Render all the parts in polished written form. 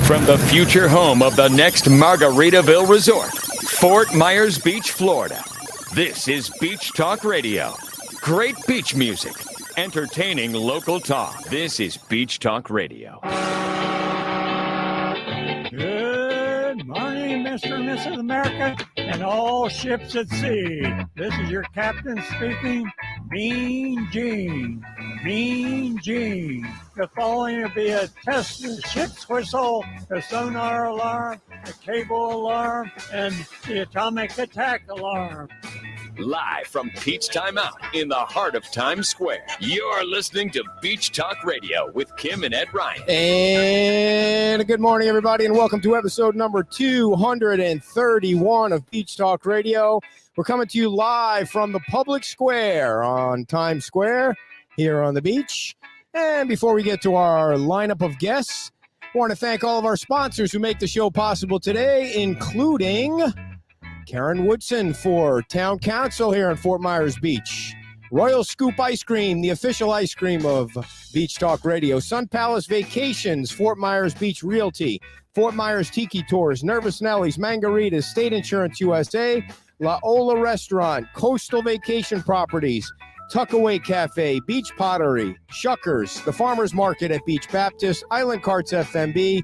From the future home of the next Margaritaville Resort, Fort Myers Beach, Florida. This is Beach Talk Radio. Great beach music, entertaining local talk. This is Beach Talk Radio. Good morning, Mr. and Mrs. America, and all ships at sea. This is your captain speaking, Mean Gene. Mean Gene. The following will be a test of the ship's whistle, the sonar alarm, the cable alarm, and the atomic attack alarm. Live from Peach Time Out in the heart of Times Square, you're listening to Beach Talk Radio with Kim and Ed Ryan. And good morning, everybody, and welcome to episode number 231 of Beach Talk Radio. We're coming to you live from the public square on Times Square here on the beach. And before we get to our lineup of guests, I want to thank all of our sponsors who make the show possible today, including Karen Woodson for Town Council here in Fort Myers Beach. Royal Scoop Ice Cream, the official ice cream of Beach Talk Radio. Sun Palace Vacations, Fort Myers Beach Realty, Fort Myers Tiki Tours, Nervous Nellies, Margaritas, State Insurance USA, La Ola Restaurant, Coastal Vacation Properties, Tuckaway Cafe, Beach Pottery, Shuckers, the Farmers Market at Beach Baptist, Island Carts FMB,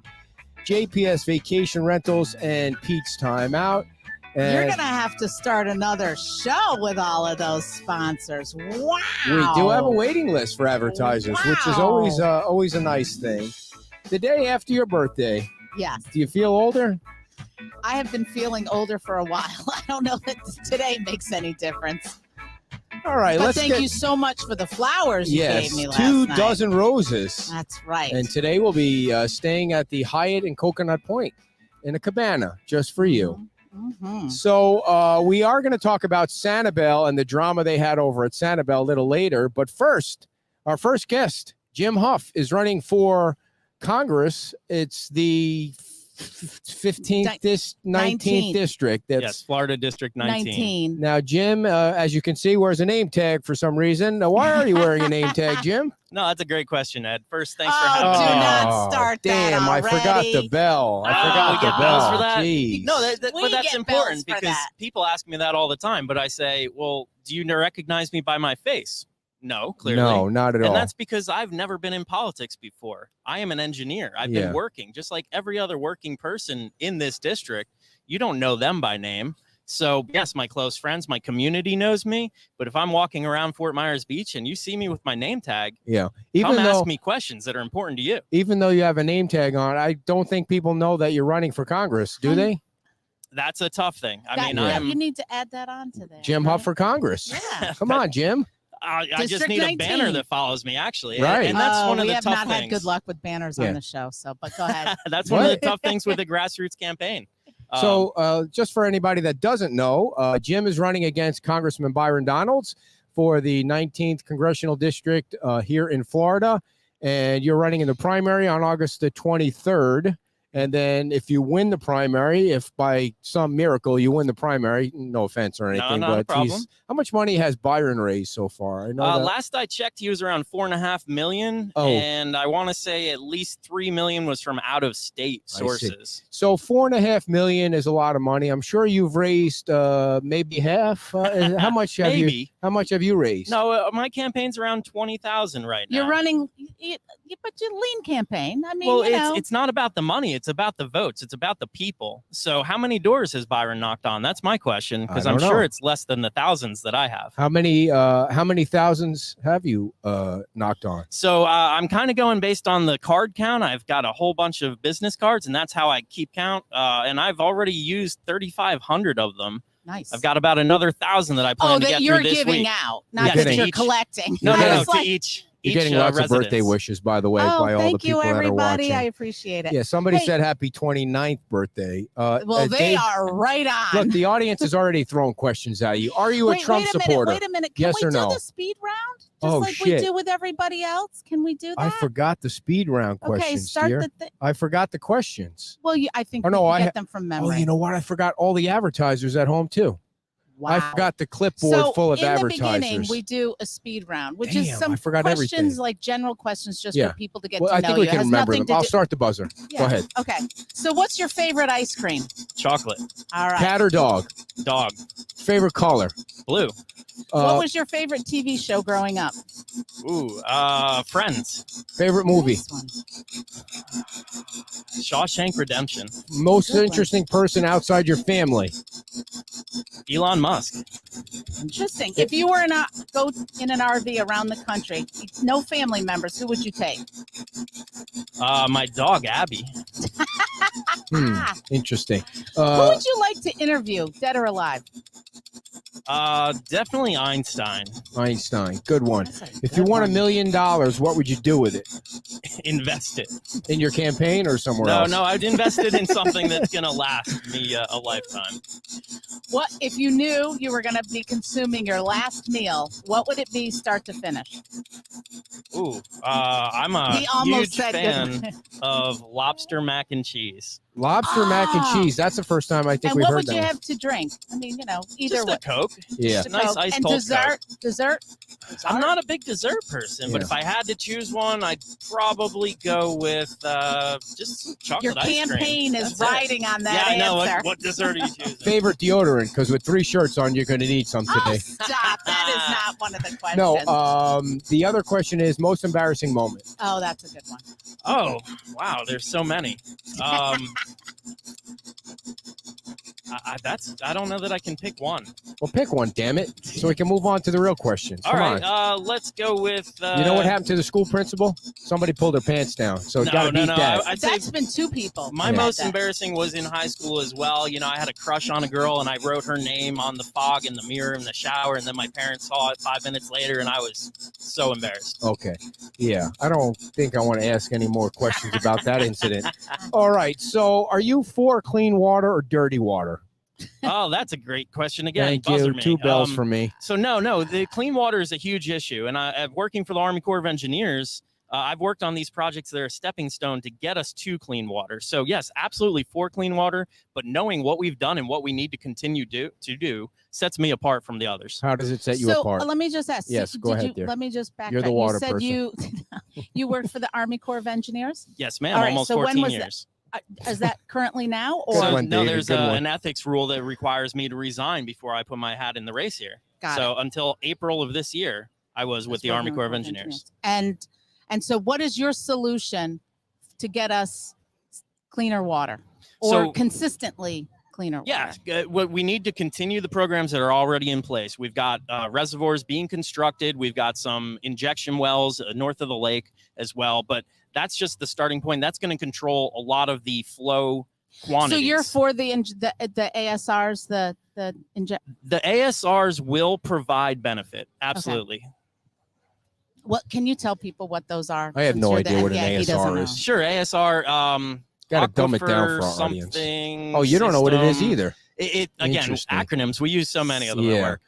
JPS Vacation Rentals, and Pete's Time Out. And you're going to have to start another show with all of those sponsors. Wow. We do have a waiting list for advertisers, which is always a nice thing. The day after your birthday. Yes. Do you feel older? I have been feeling older for a while. I don't know that today makes any difference. All right, but thank you so much for the flowers you gave me last night. 2 dozen roses. That's right. And today we'll be staying at the Hyatt in Coconut Point in a cabana just for you. Mm-hmm. So we are going to talk about Sanibel and the drama they had over at Sanibel a little later. But first, our first guest, Jim Huff, is running for Congress. It's the 19th district. Yes, Florida District 19. Now, Jim, as you can see, wears a name tag for some reason. Now, why are you wearing a name tag, Jim? No, that's a great question, Ed. First, thanks for having me. Do not start damn, that already. I forgot the bell. I forgot we the get bell. bells for that? Jeez. No, but that's important because that. people ask me that all the time. But I say, well, do you recognize me by my face? No, clearly. No, not at all. And that's because I've never been in politics before. I am an engineer. I've been working just like every other working person in this district. You don't know them by name. So, yes, my close friends, my community knows me. But if I'm walking around Fort Myers Beach and you see me with my name tag, ask me questions that are important to you. Even though you have a name tag on, I don't think people know that you're running for Congress, do they? That's a tough thing. You need to add that on to that. Jim Huff for Congress. Yeah. Come on, Jim. I just need 19. A banner that follows me, actually. Right. And that's one of the tough things. We have not had good luck with banners on the show, but go ahead. That's one of the tough things with the grassroots campaign. So just for anybody that doesn't know, Jim is running against Congressman Byron Donalds for the 19th Congressional District here in Florida. And you're running in the primary on August the 23rd. And then if you win the primary, if by some miracle you win the primary, no offense or anything, no but how much money has Byron raised so far? I know last I checked, he was around $4.5 million, and I want to say at least $3 million was from out-of-state sources. So $4.5 million is a lot of money. I'm sure you've raised maybe half. How much have How much have you raised? No, my campaign's around $20,000 right now. You're running, but you're lean campaign. I mean, well, it's not about the money. It's about the votes. It's about the people. So how many doors has Byron knocked on? That's my question, because I'm sure it's less than the thousands that I have. How many thousands have you knocked on? So I'm kind of going based on the card count. I've got a whole bunch of business cards, and that's how I keep count. And I've already used 3,500 of them. Nice. I've got about another 1,000 that I plan to get through this week. Oh, that you're giving out, not that you're collecting. No, to each. You're getting lots of birthday wishes, by the way, by all the people that are watching. Thank you, everybody. I appreciate it. Yeah, somebody said happy 29th birthday. Well, they are right on. Look, the audience is already throwing questions at you. Are you a Trump supporter? Wait a minute. Can we do the speed round? Just we do with everybody else? Can we do that? I forgot the speed round questions. Okay, start I forgot the questions. Well, I think we can get them from memory. Oh, you know what? I forgot all the advertisers at home, too. Wow. I forgot the clipboard full of in advertisers. the beginning, we do a speed round, which is Damn, some I forgot questions, everything. like general questions, just Yeah. for people to get Well, to I know think we you. It can has remember nothing them. to I'll do- start the buzzer. Yeah. Go ahead. Okay. So, what's your favorite ice cream? Chocolate. All right. Cat or dog? Dog. Favorite color? Blue. What was your favorite TV show growing up? Ooh, Friends. Favorite movie? This one. Shawshank Redemption. Most Good one. interesting person outside your family? Elon Musk. Interesting. If you were go in an RV around the country, no family members, who would you take? My dog, Abby. Interesting. Who would you like to interview, dead or alive? Definitely Einstein. Einstein. Good one. That's a If good you won one. $1 million, what would you do with it? Invest it. In your campaign or somewhere No, else? no, I'd invest it in something that's going to last me a lifetime. What if you knew you were going to be consuming your last meal? What would it be, start to finish? Ooh, I'm a He almost huge said fan good. of lobster mac and cheese. Lobster mac and cheese. That's the first time I think And we've what heard would that. you one. have to drink? I mean, either Just way. a Coke. Yeah. Just a nice ice and cold dessert. Coke. Dessert. I'm not a big dessert person, but Yeah. if I had to choose one, I'd probably go with just some chocolate Your ice cream. campaign is That's it. riding on that Yeah, I know. answer. What dessert are you choosing? Favorite deodorant? Because with 3 shirts on, you're going to need some Oh, today. stop. That is not one of the questions. No. The other question is most embarrassing moment. Oh, that's a good one. Oh, wow. There's so many. I don't know that I can pick one. Well, pick one, damn it, so we can move on to the real questions. All Come right, on. let's go with. You know what happened to the school principal? Somebody pulled their pants down, so No, gotta no, beat no. that. I'd say That's been 2 people. my Yeah. most That. embarrassing was in high school as well. You know, I had a crush on a girl, and I wrote her name on the fog in the mirror in the shower, and then my parents saw it 5 minutes later, and I was so embarrassed. Okay. Yeah. I don't think I want to ask any more questions about that incident. All right. So are you for clean water or dirty water? Oh, that's a great question again. Thank Buzzer you. me. 2 bells for me. So no, the clean water is a huge issue, and working for the Army Corps of Engineers, I've worked on these projects that are a stepping stone to get us to clean water. So yes, absolutely for clean water, but knowing what we've done and what we need to continue to do sets me apart from the others. How does it set you apart? Let me just ask. Yes, go ahead, dear. Let me just backtrack. You're the water you said person. you worked for the Army Corps of Engineers. Yes, ma'am. All right, Almost so when 14 was years. Is that currently now, or Good So, one, no, David, there's good one. an ethics rule that requires me to resign before I put my hat in the race here. Got So until April of this year, I was with the Army Corps of Engineers. And so, what is your solution to get us cleaner water, or So- consistently cleaner water? Yeah, what we need to continue the programs that are already in place. We've got reservoirs being constructed. We've got some injection wells north of the lake as well. But that's just the starting point. That's going to control a lot of the flow quantities. So you're for the ASRs, the ASRs will provide benefit. Absolutely. What can you tell people what those are? I have since no you're the- idea what an yeah, he ASR doesn't know. is. Sure, ASR. Got to dumb it down aquifer for our audience. something Oh, you don't know what it is system. either. It again, Interesting. acronyms. We use so many of them at Yeah. work.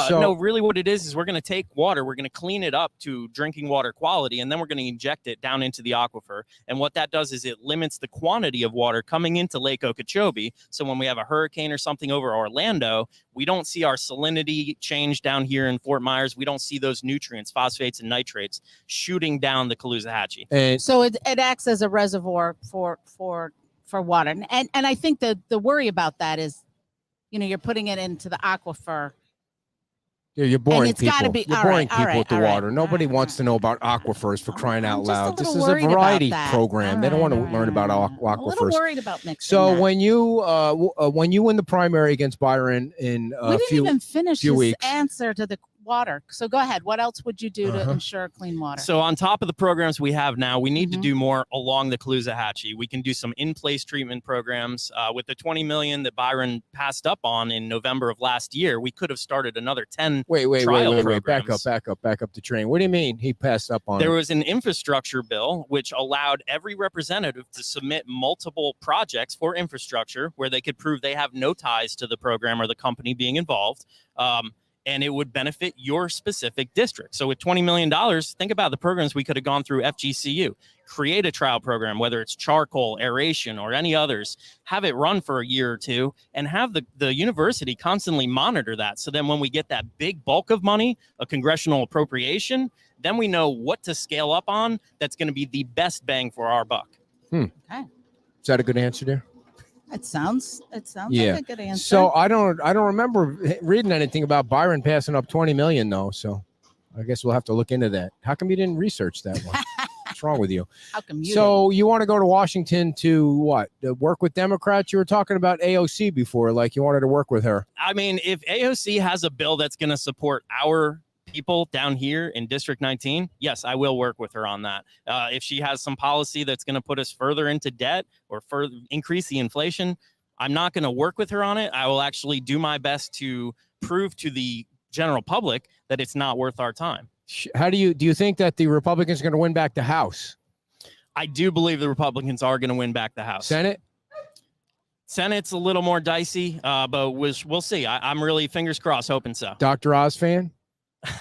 So- No, really what it is we're going to take water, we're going to clean it up to drinking water quality, and then we're going to inject it down into the aquifer. And what that does is it limits the quantity of water coming into Lake Okeechobee. So when we have a hurricane or something over Orlando, we don't see our salinity change down here in Fort Myers. We don't see those nutrients, phosphates and nitrates, shooting down the Caloosahatchee. And So it acts as a reservoir for water, and I think the worry about that is, you're putting it into the aquifer. yeah, you're boring it's people. gotta be- You're all boring right, all people right, with the all right, water. Nobody all right, wants all to know about aquifers for crying out I'm just a loud. This little is a worried about variety that. program. They don't want to learn about I'm a little aquifers. worried about mixing So that. when you win the primary against Byron in we a didn't few even finish few his weeks. answer to the water. So go ahead. What else would you do to Uh-huh. ensure clean water? So on top of the programs we have now, we need to Mhm. do more along the Caloosahatchee. We can do some in-place treatment programs. With the $20 million that Byron passed up on in November of last year, we could have started another 10. Wait. trial Back programs. up the train. What do you mean he passed up on There it? was an infrastructure bill which allowed every representative to submit multiple projects for infrastructure where they could prove they have no ties to the program or the company being involved. and it would benefit your specific district. So with $20 million, think about the programs we could have gone through FGCU. Create a trial program, whether it's charcoal, aeration, or any others, have it run for a year or two, and have the university constantly monitor that. So then when we get that big bulk of money, a congressional appropriation, then we know what to scale up on that's going to be the best bang for our buck. Okay. Is that a good answer there? It sounds Yeah. like a good answer. So I don't remember reading anything about Byron passing up 20 million though. So I guess we'll have to look into that. How come you didn't research that one? What's wrong with you? How come you So you want to go to Washington to what? To work with Democrats? You were talking about AOC before, like you wanted to work with her. I mean, if AOC has a bill that's going to support our people down here in District 19, yes, I will work with her on that. If she has some policy that's going to put us further into debt or further increase the inflation, I'm not going to work with her on it. I will actually do my best to prove to the general public that it's not worth our time. How do you think that the Republicans are going to win back the House? I do believe the Republicans are going to win back the House. Senate's a little more dicey, but we'll see. I'm really fingers crossed hoping so. Dr. Oz fan?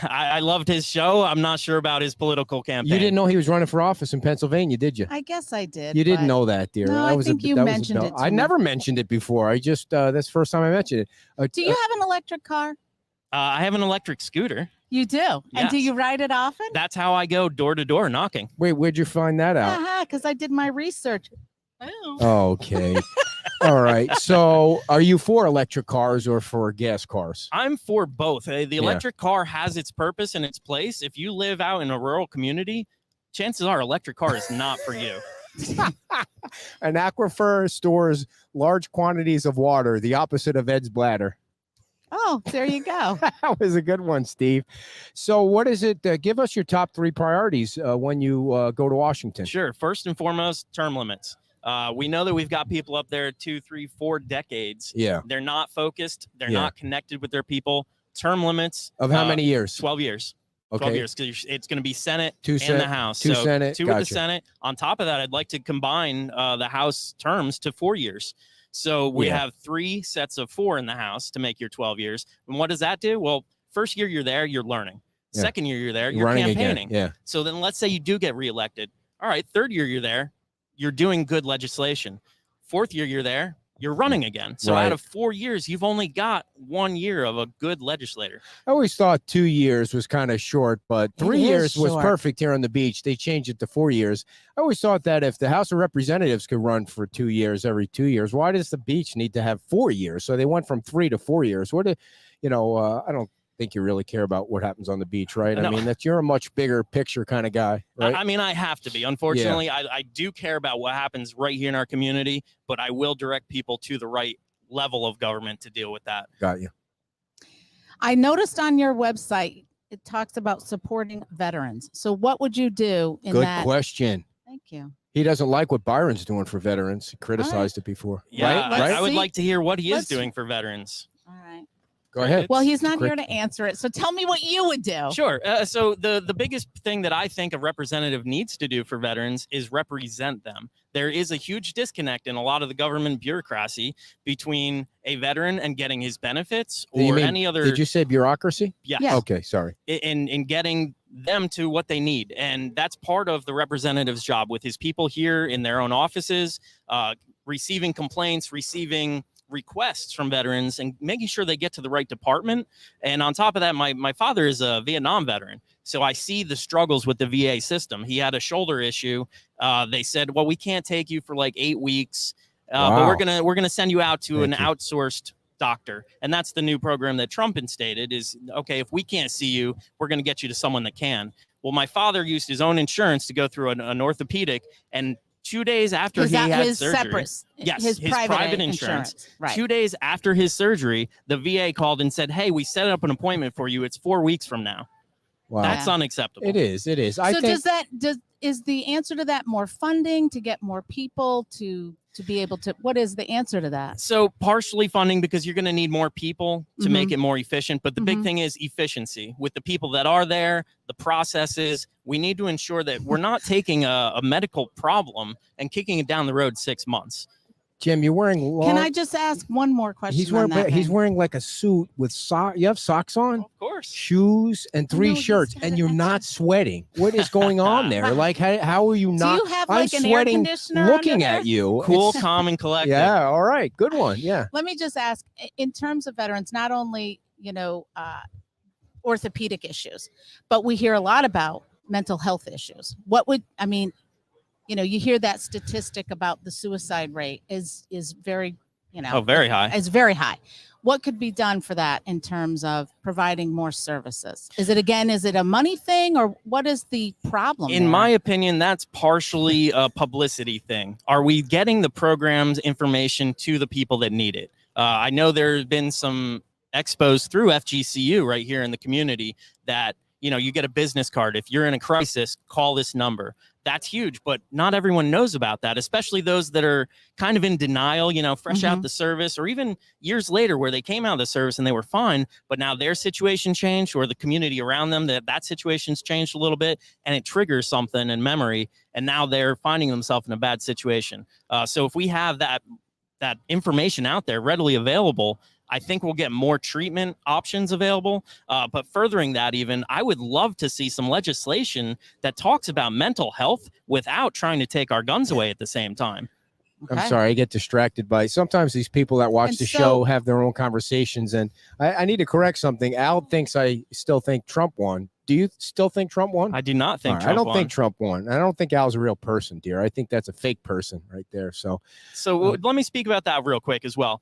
I loved his show. I'm not sure about his political campaign. You didn't know he was running for office in Pennsylvania, did you? I guess I did. You didn't know that, dear. No, that I was think you mentioned it to I me. never mentioned it before. I just that's the first time I mentioned it. Do you have an electric car? I have an electric scooter. You do? Yes. And do you ride it often? That's how I go door to door knocking. Wait, where'd you find that out? Because I did my research. Okay. All right. So are you for electric cars or for gas cars? I'm for both. The electric car has its purpose and its place. If you live out in a rural community, chances are electric car is not for you. An aquifer stores large quantities of water, the opposite of Ed's bladder. Oh, there you go. That was a good one, Steve. So what is it? Give us your top 3 priorities when you go to Washington. Sure. First and foremost, term limits. We know that we've got people up there 2, 3, 4 decades. Yeah. They're not focused. They're not connected with their people. Term limits. Of how many years? 12 years. Okay. 12 years, because it's going to be Senate Two and the House. Two so Senate. 2 with the Senate. On top of that, I'd like to combine the House terms to 4 years. So we have 3 sets of 4 in the House to make your 12 years. And what does that do? Well, first year you're there, you're learning. Second year you're there, you're running campaigning. Again. Yeah. So then let's say you do get reelected. All right, third year you're there, you're doing good legislation. Fourth year you're there, you're running again. So out of 4 years, you've only got 1 year of a good legislator. I always thought 2 years was kind of short, but 3 years was short. perfect here on the beach. They changed it to 4 years. I always thought that if the House of Representatives could run for 2 years every 2 years, why does the beach need to have 4 years? So they went from 3 to 4 years. I don't think you really care about what happens on the beach, right? No. I mean, you're a much bigger picture kind of guy, right? I mean, I have to be. Unfortunately, I do care about what happens right here in our community, but I will direct people to the right level of government to deal with that. Got you. I noticed on your website, it talks about supporting veterans. So what would you do in Good that? question. Thank you. He doesn't like what Byron's doing for veterans. He criticized it before. Yeah, right? I would see. like to hear what he is Let's- doing for veterans. All right. Go ahead. Well, he's not Quick. here to answer it. So tell me what you would do. Sure. So the biggest thing that I think a representative needs to do for veterans is represent them. There is a huge disconnect in a lot of the government bureaucracy between a veteran and getting his benefits or any other. Did you say bureaucracy? Yes. Yeah. Okay, sorry. In getting them to what they need. And that's part of the representative's job with his people here in their own offices, receiving complaints, receiving requests from veterans and making sure they get to the right department. And on top of that, my father is a Vietnam veteran. So I see the struggles with the VA system. He had a shoulder issue. They said, well, we can't take you for like 8 weeks, but we're gonna send you out to an outsourced doctor. And that's the new program that Trump instated is, okay, if we can't see you, we're going to get you to someone that can. Well, my father used his own insurance to go through an orthopedic, and 2 days after he had his surgery, separate, yes, his private insurance. Right. 2 days after his surgery, the VA called and said, hey, we set up an appointment for you. It's 4 weeks from now. Wow. That's unacceptable. It is. It is. So is the answer to that more funding to get more people to be able to, what is the answer to that? So partially funding, because you're going to need more people to make it more efficient. But the big thing is efficiency with the people that are there, the processes. We need to ensure that we're not taking a medical problem and kicking it down the road 6 months. Jim, you're wearing long. Can I just ask one more question? He's wearing like a suit with socks. You have socks on? Of course. Shoes and 3 shirts, and you're not sweating. What is going on there? Like, how are you not? Do you have I'm like an air sweating conditioner looking under there? at you. Cool, It's- calm, and collected. Yeah. All right. Good one. Yeah. Let me just ask, in terms of veterans, not only, orthopedic issues, but we hear a lot about mental health issues. You hear that statistic about the suicide rate is very, very high. It's very high. What could be done for that in terms of providing more services? Is it a money thing, or what is the problem? In my opinion, that's partially a publicity thing. Are we getting the program's information to the people that need it? I know there's been some expos through FGCU right here in the community that, you get a business card. If you're in a crisis, call this number. That's huge, but not everyone knows about that, especially those that are kind of in denial, fresh out the service, or even years later where they came out of the service and they were fine, but now their situation changed, or the community around them, that situation's changed a little bit, and it triggers something in memory, and now they're finding themselves in a bad situation. So if we have that information out there readily available, I think we'll get more treatment options available. But furthering that even, I would love to see some legislation that talks about mental health without trying to take our guns away at the same time. Okay. I'm sorry, I get distracted by sometimes these people that watch the show have their own conversations, and I need to correct something. Al thinks I still think Trump won. Do you still think Trump won? I do not think Trump I don't won. think Trump won. I don't think Al's a real person, dear. I think that's a fake person right there. So let me speak about that real quick as well.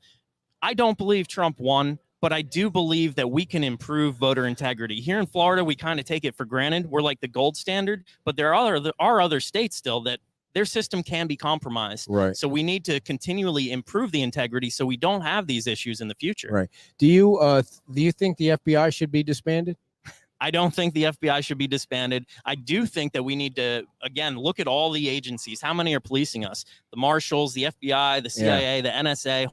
I don't believe Trump won, but I do believe that we can improve voter integrity. Here in Florida, we kind of take it for granted. We're like the gold standard, but there are other states still that their system can be compromised. Right. So we need to continually improve the integrity so we don't have these issues in the future. Right. Do you think the FBI should be disbanded? I don't think the FBI should be disbanded. I do think that we need to, again, look at all the agencies. How many are policing us? The marshals, the FBI, the CIA, the NSA.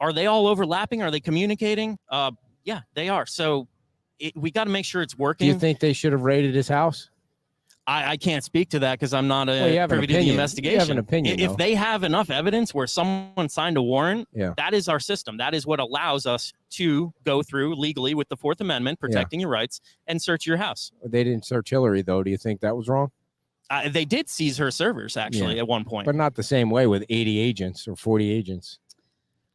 Are they all overlapping? Are they communicating? Yeah, they are. So we got to make sure it's working. Do you think they should have raided his house? I can't speak to that because I'm not privy to the investigation. You have an opinion. If they have enough evidence where someone signed a warrant, that is our system. That is what allows us to go through legally with the Fourth Amendment, protecting your rights, and search your house. They didn't search Hillary, though. Do you think that was wrong? They did seize her servers, actually, at one point. But not the same way with 80 agents or 40 agents.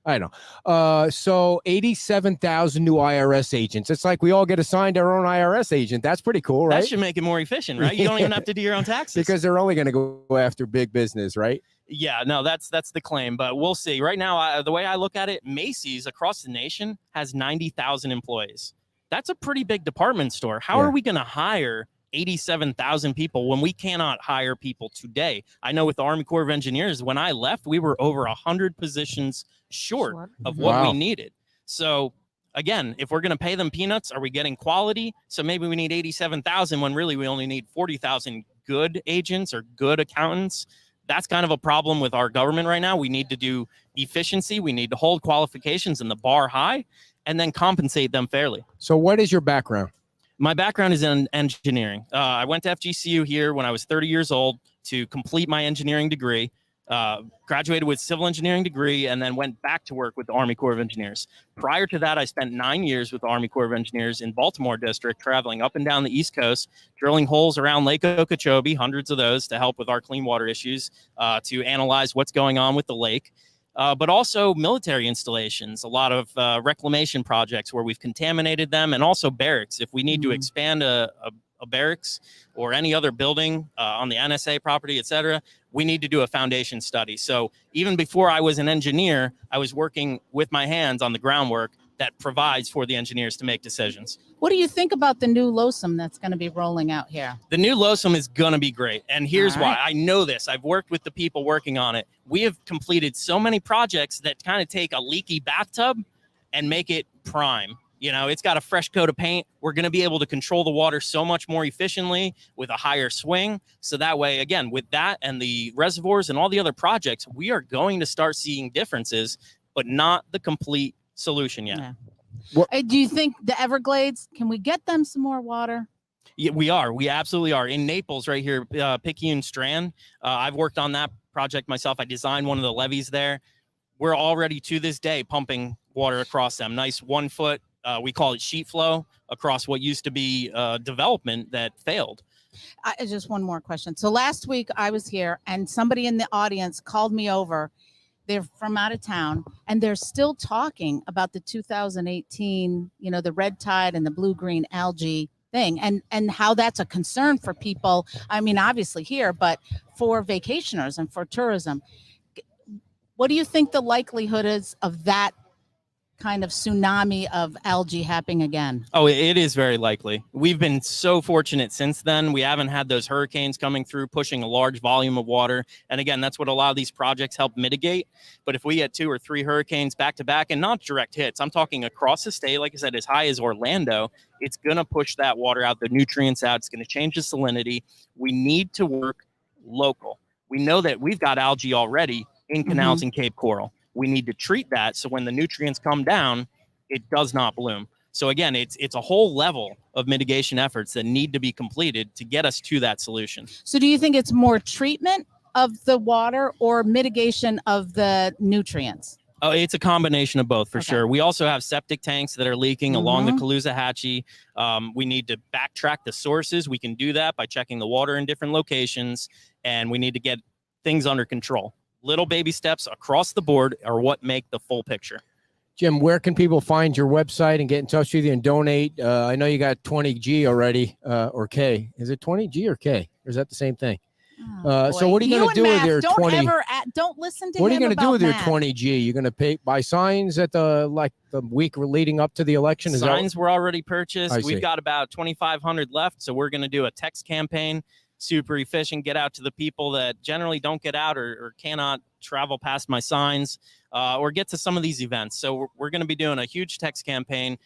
I know. So 87,000 new IRS agents. It's like we all get assigned our own IRS agent. That's pretty cool, right? That should make it more efficient, right? You don't even have to do your own taxes. Because they're only going to go after big business, right? Yeah, no, that's the claim, but we'll see. Right now, the way I look at it, Macy's across the nation has 90,000 employees. That's a pretty big department store. How are we going to hire 87,000 people when we cannot hire people today? I know with the Army Corps of Engineers, when I left, we were over 100 positions short of what we needed. So again, if we're going to pay them peanuts, are we getting quality? So maybe we need 87,000 when really we only need 40,000 good agents or good accountants. That's kind of a problem with our government right now. We need to do efficiency. We need to hold qualifications and the bar high and then compensate them fairly. So what is your background? My background is in engineering. I went to FGCU here when I was 30 years old to complete my engineering degree, graduated with civil engineering degree, and then went back to work with the Army Corps of Engineers. Prior to that, I spent 9 years with the Army Corps of Engineers in Baltimore District, traveling up and down the East Coast, drilling holes around Lake Okeechobee, hundreds of those to help with our clean water issues, to analyze what's going on with the lake. But also military installations, a lot of reclamation projects where we've contaminated them, and also barracks. If we need to expand a barracks or any other building on the NSA property, et cetera, we need to do a foundation study. So even before I was an engineer, I was working with my hands on the groundwork that provides for the engineers to make decisions. What do you think about the new LOSUM that's going to be rolling out here? The new LOSUM is going to be great. And here's why. I know this. I've worked with the people working on it. We have completed so many projects that kind of take a leaky bathtub and make it prime. You know, it's got a fresh coat of paint. We're going to be able to control the water so much more efficiently with a higher swing. So that way, again, with that and the reservoirs and all the other projects, we are going to start seeing differences, but not the complete solution yet. Yeah. Do you think the Everglades, can we get them some more water? Yeah, we are. We absolutely are. In Naples right here, Picayune Strand, I've worked on that project myself. I designed one of the levees there. We're already to this day pumping water across them. Nice 1 foot, we call it sheet flow, across what used to be development that failed. Just one more question. So last week I was here and somebody in the audience called me over. They're from out of town and they're still talking about the 2018, the red tide and the blue-green algae thing and how that's a concern for people. I mean, obviously here, but for vacationers and for tourism. What do you think the likelihood is of that kind of tsunami of algae happening again? Oh, it is very likely. We've been so fortunate since then. We haven't had those hurricanes coming through, pushing a large volume of water. And again, that's what a lot of these projects help mitigate. But if we get 2 or 3 hurricanes back to back and not direct hits, I'm talking across the state, like I said, as high as Orlando, it's going to push that water out, the nutrients out. It's going to change the salinity. We need to work local. We know that we've got algae already in canals and Cape Coral. We need to treat that so when the nutrients come down, it does not bloom. So again, it's a whole level of mitigation efforts that need to be completed to get us to that solution. So do you think it's more treatment of the water or mitigation of the nutrients? Oh, it's a combination of both for sure. We also have septic tanks that are leaking along the Caloosahatchee. We need to backtrack the sources. We can do that by checking the water in different locations, and we need to get things under control. Little baby steps across the board are what make the full picture. Jim, where can people find your website and get in touch with you and donate? I know you got 20G already, or K. Is it 20G or K? Or is that the same thing? So what are you going to do with your 20? Don't listen to what are you him going to do with your math. 20G? You're going to buy signs at the week leading up to the election? Signs were already purchased. See. We've got about 2,500 left. So we're going to do a text campaign. Super efficient, get out to the people that generally don't get out or cannot travel past my signs or get to some of these events. So we're going to be doing a huge text campaign.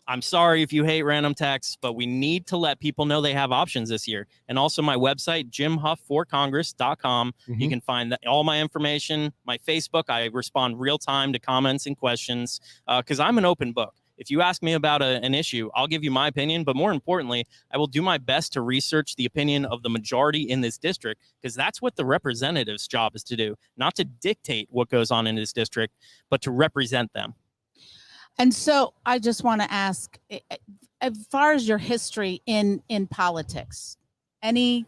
I'm sorry if you hate random texts, but we need to let people know they have options this year. And also my website, jimhuff4congress.com. You can find all my information, my Facebook. I respond real time to comments and questions because I'm an open book. If you ask me about an issue, I'll give you my opinion. But more importantly, I will do my best to research the opinion of the majority in this district, because that's what the representative's job is to do, not to dictate what goes on in this district, but to represent them. And so I just want to ask, as far as your history in politics, any?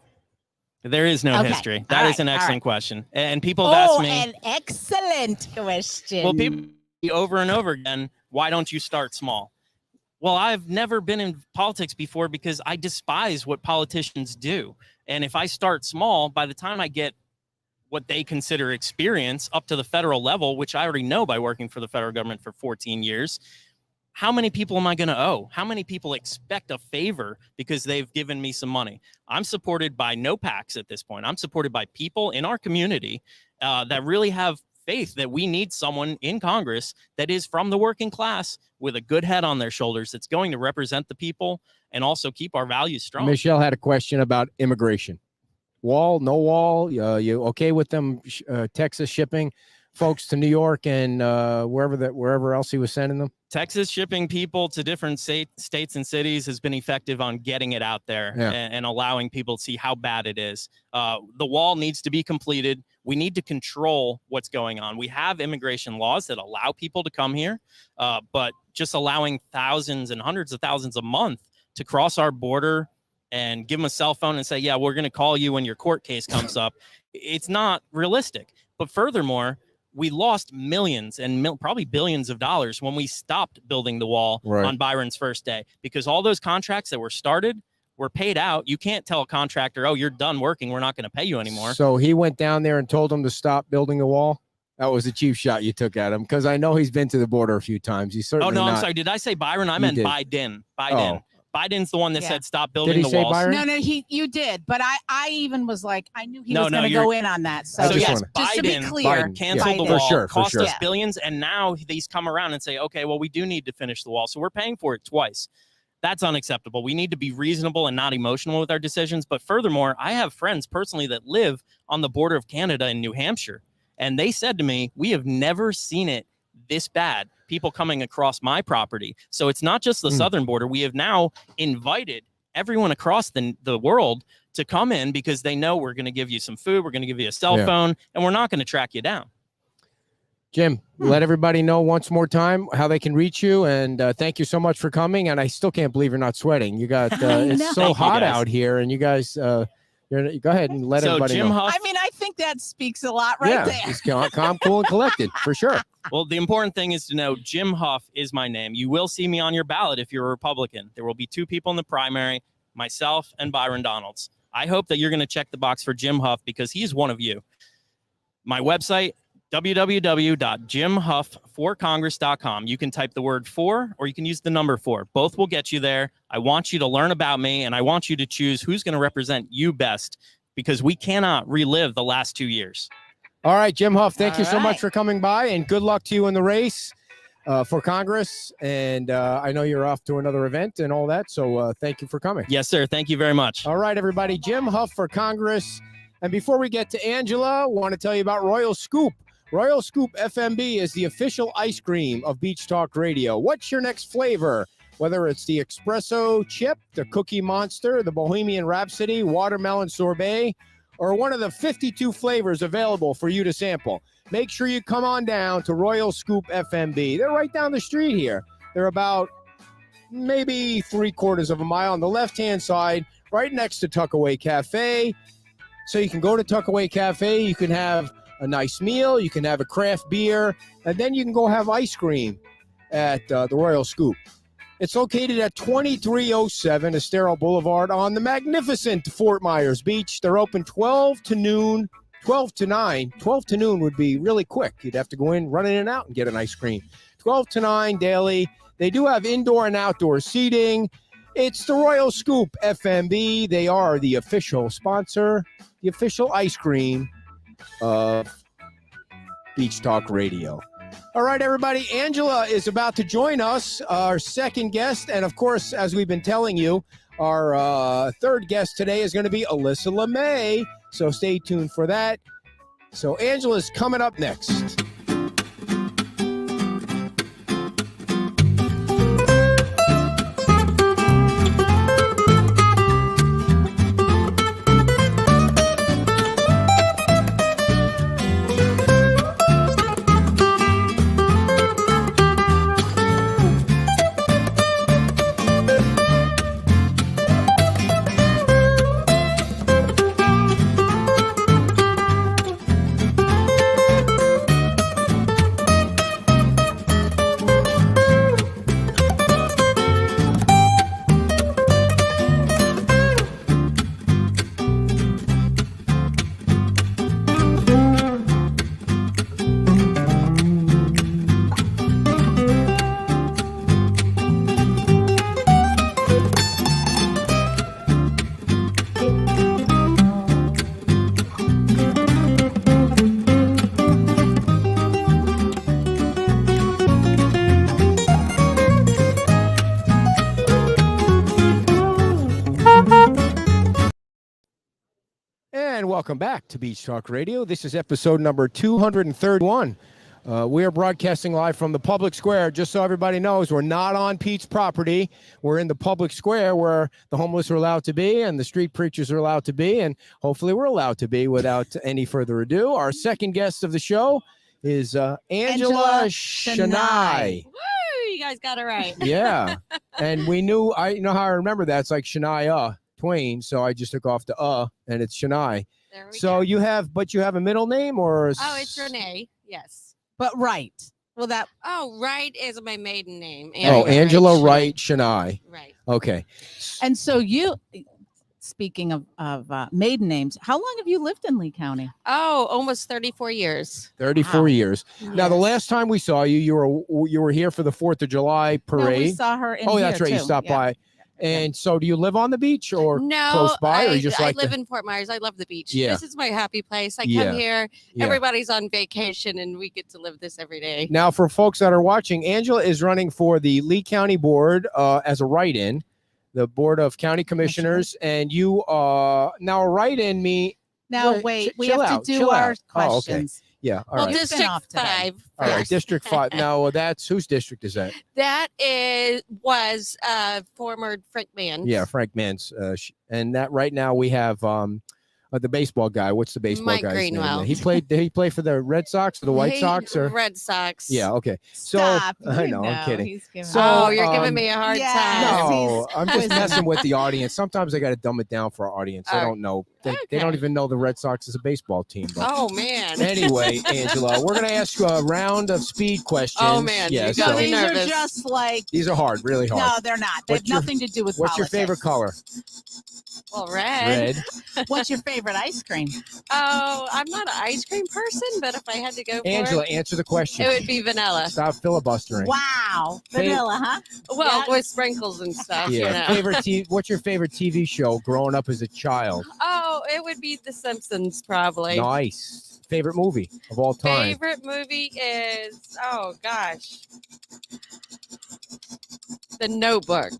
There is no history. That is an excellent question. And people have asked me. An excellent question. Well, people over and over again, why don't you start small? Well, I've never been in politics before because I despise what politicians do. And if I start small, by the time I get what they consider experience up to the federal level, which I already know by working for the federal government for 14 years, how many people am I going to owe? How many people expect a favor because they've given me some money? I'm supported by no PACs at this point. I'm supported by people in our community that really have faith that we need someone in Congress that is from the working class with a good head on their shoulders that's going to represent the people and also keep our values strong. Michelle had a question about immigration. Wall, no wall? You okay with them Texas shipping folks to New York and wherever else he was sending them? Texas shipping people to different states and cities has been effective on getting it out there and allowing people to see how bad it is. The wall needs to be completed. We need to control what's going on. We have immigration laws that allow people to come here, but just allowing thousands and hundreds of thousands a month to cross our border and give them a cell phone and say, yeah, we're going to call you when your court case comes up. It's not realistic. But furthermore, we lost millions and probably billions of dollars when we stopped building the wall on Byron's first day, because all those contracts that were started were paid out. You can't tell a contractor, oh, you're done working, we're not going to pay you anymore. So he went down there and told him to stop building the wall? That was a cheap shot you took at him, because I know he's been to the border a few times. He's certainly I'm sorry. Did I say Byron? I meant Biden. Oh. Biden's the one that said stop building the walls. Byron? No, you did. But I even was like, I knew he was going to go in on that. So yes, just to be clear, canceled the wall, cost us sure. billions, and now these come around and say, okay, well, we do need to finish the wall, so we're paying for it twice. That's unacceptable. We need to be reasonable and not emotional with our decisions. But furthermore, I have friends personally that live on the border of Canada and New Hampshire, and they said to me, we have never seen it this bad, people coming across my property. So it's not just the southern border. We have now invited everyone across the world to come in because they know we're going to give you some food, we're going to give you a cell phone, and we're not going to track you down. Jim, let everybody know once more time how they can reach you, and thank you so much for coming. And I still can't believe you're not sweating. You got it's so hot out here, and you guys, go ahead and let everybody Jim know. Huff, I mean, I think that speaks a lot right there. He's calm, cool, and collected for sure. well, the important thing is to know Jim Huff is my name. You will see me on your ballot if you're a Republican. There will be 2 people in the primary, myself and Byron Donalds. I hope that you're going to check the box for Jim Huff because he's one of you. My website, www.jimhuffforcongress.com. You can type the word 4 or you can use the number 4. Both will get you there. I want you to learn about me and I want you to choose who's going to represent you best because we cannot relive the last 2 years. All right, Jim Huff, thank you so much for coming by and good luck to you in the race for Congress. And I know you're off to another event and all that. So thank you for coming. Yes, sir. Thank you very much. All right, everybody. Jim Huff for Congress. And before we get to Angela, I want to tell you about Royal Scoop. Royal Scoop FMB is the official ice cream of Beach Talk Radio. What's your next flavor? Whether it's the espresso chip, the Cookie Monster, the Bohemian Rhapsody, watermelon sorbet, or one of the 52 flavors available for you to sample. Make sure you come on down to Royal Scoop FMB. They're right down the street here. They're about maybe 3/4 of a mile on the left-hand side, right next to Tuckaway Cafe. So you can go to Tuckaway Cafe. You can have a nice meal. You can have a craft beer. And then you can go have ice cream at the Royal Scoop. It's located at 2307 Estero Boulevard on the magnificent Fort Myers Beach. They're open 12 to noon, 12 to 9. 12 to noon would be really quick. You'd have to go in, run in and out and get an ice cream. 12 to 9 daily. They do have indoor and outdoor seating. It's the Royal Scoop FMB. They are the official sponsor, the official ice cream of Beach Talk Radio. All right, everybody. Angela is about to join us, our second guest. And, of course, as we've been telling you, our third guest today is going to be Alyssa Lemay. So stay tuned for that. So Angela's coming up next. Welcome back to Beach Talk Radio. This is episode number 231. We are broadcasting live from the public square. Just so everybody knows, we're not on Pete's property. We're in the public square where the homeless are allowed to be and the street preachers are allowed to be, and hopefully we're allowed to be without any further ado. Our second guest of the show is Angela Chenaille. Woo! You guys got it right. Yeah. And you know how I remember that. It's like Chenaille Twain, so I just took off the and it's Chenaille. There we So go. you have a middle name or? Oh, it's Renee. Yes. But Wright. Well, that. Oh, Wright is my maiden name. Angela Wright Chenaille. Right. Okay. And so you, speaking of maiden names, how long have you lived in Lee County? Oh, almost 34 years. 34 Wow. years. Now, the Yes. last time we saw you, you were here for the 4th of July No, we parade. saw her in Oh, here that's right. You too. stopped Yeah. by. And so do you live on the beach or No, close by? Or I, you just I like live in Fort Myers. I love the beach. Yeah. This is my happy place. I Yeah. come here. Yeah. Everybody's on vacation, and we get to live this every day. Now, for folks that are watching, Angela is running for the Lee County Board as a write-in, the Board of County Commissioners, and you now a write-in me. Now, Wait, wait, we chill have out, to do chill our out. Oh, okay. questions. Yeah. All well, right. You've been District off today. 5. All right. first. District 5. Now, that's whose district is that? That was former Frank Mann. Yeah, Frank Mann's. And that right now we have the baseball guy. What's the baseball Mike guy's Greenwell. name? Did he play for the Red Sox or the White Sox? Or Red Sox. yeah, okay. So Stop. I You know, I'm kidding. he's giving So, Oh, you're giving um, me a hard yeah. time. No, I'm just quizzing. messing with the audience. Sometimes I got to dumb it down for our audience. They Oh, don't know. They okay. don't even know the Red Sox is a baseball team. But Oh man. anyway, Angela, we're gonna ask you a round of speed questions. Oh, man, yeah. you So got So me these are nervous. just like these are hard, really hard. no, they're not. They have What's your- nothing to do with What's your favorite politics. color? Well, red. Red. What's your favorite ice cream? Oh, I'm not an ice cream person, but if I had to go for Angela, answer the question. it would be vanilla. Stop filibustering. Wow, Fav- vanilla, huh? Well, Yeah. with sprinkles and stuff. Yeah. You know. What's your favorite TV show growing up as a child? Oh, it would be The Simpsons, probably. Nice. Favorite movie of all time? Favorite movie is The Notebook.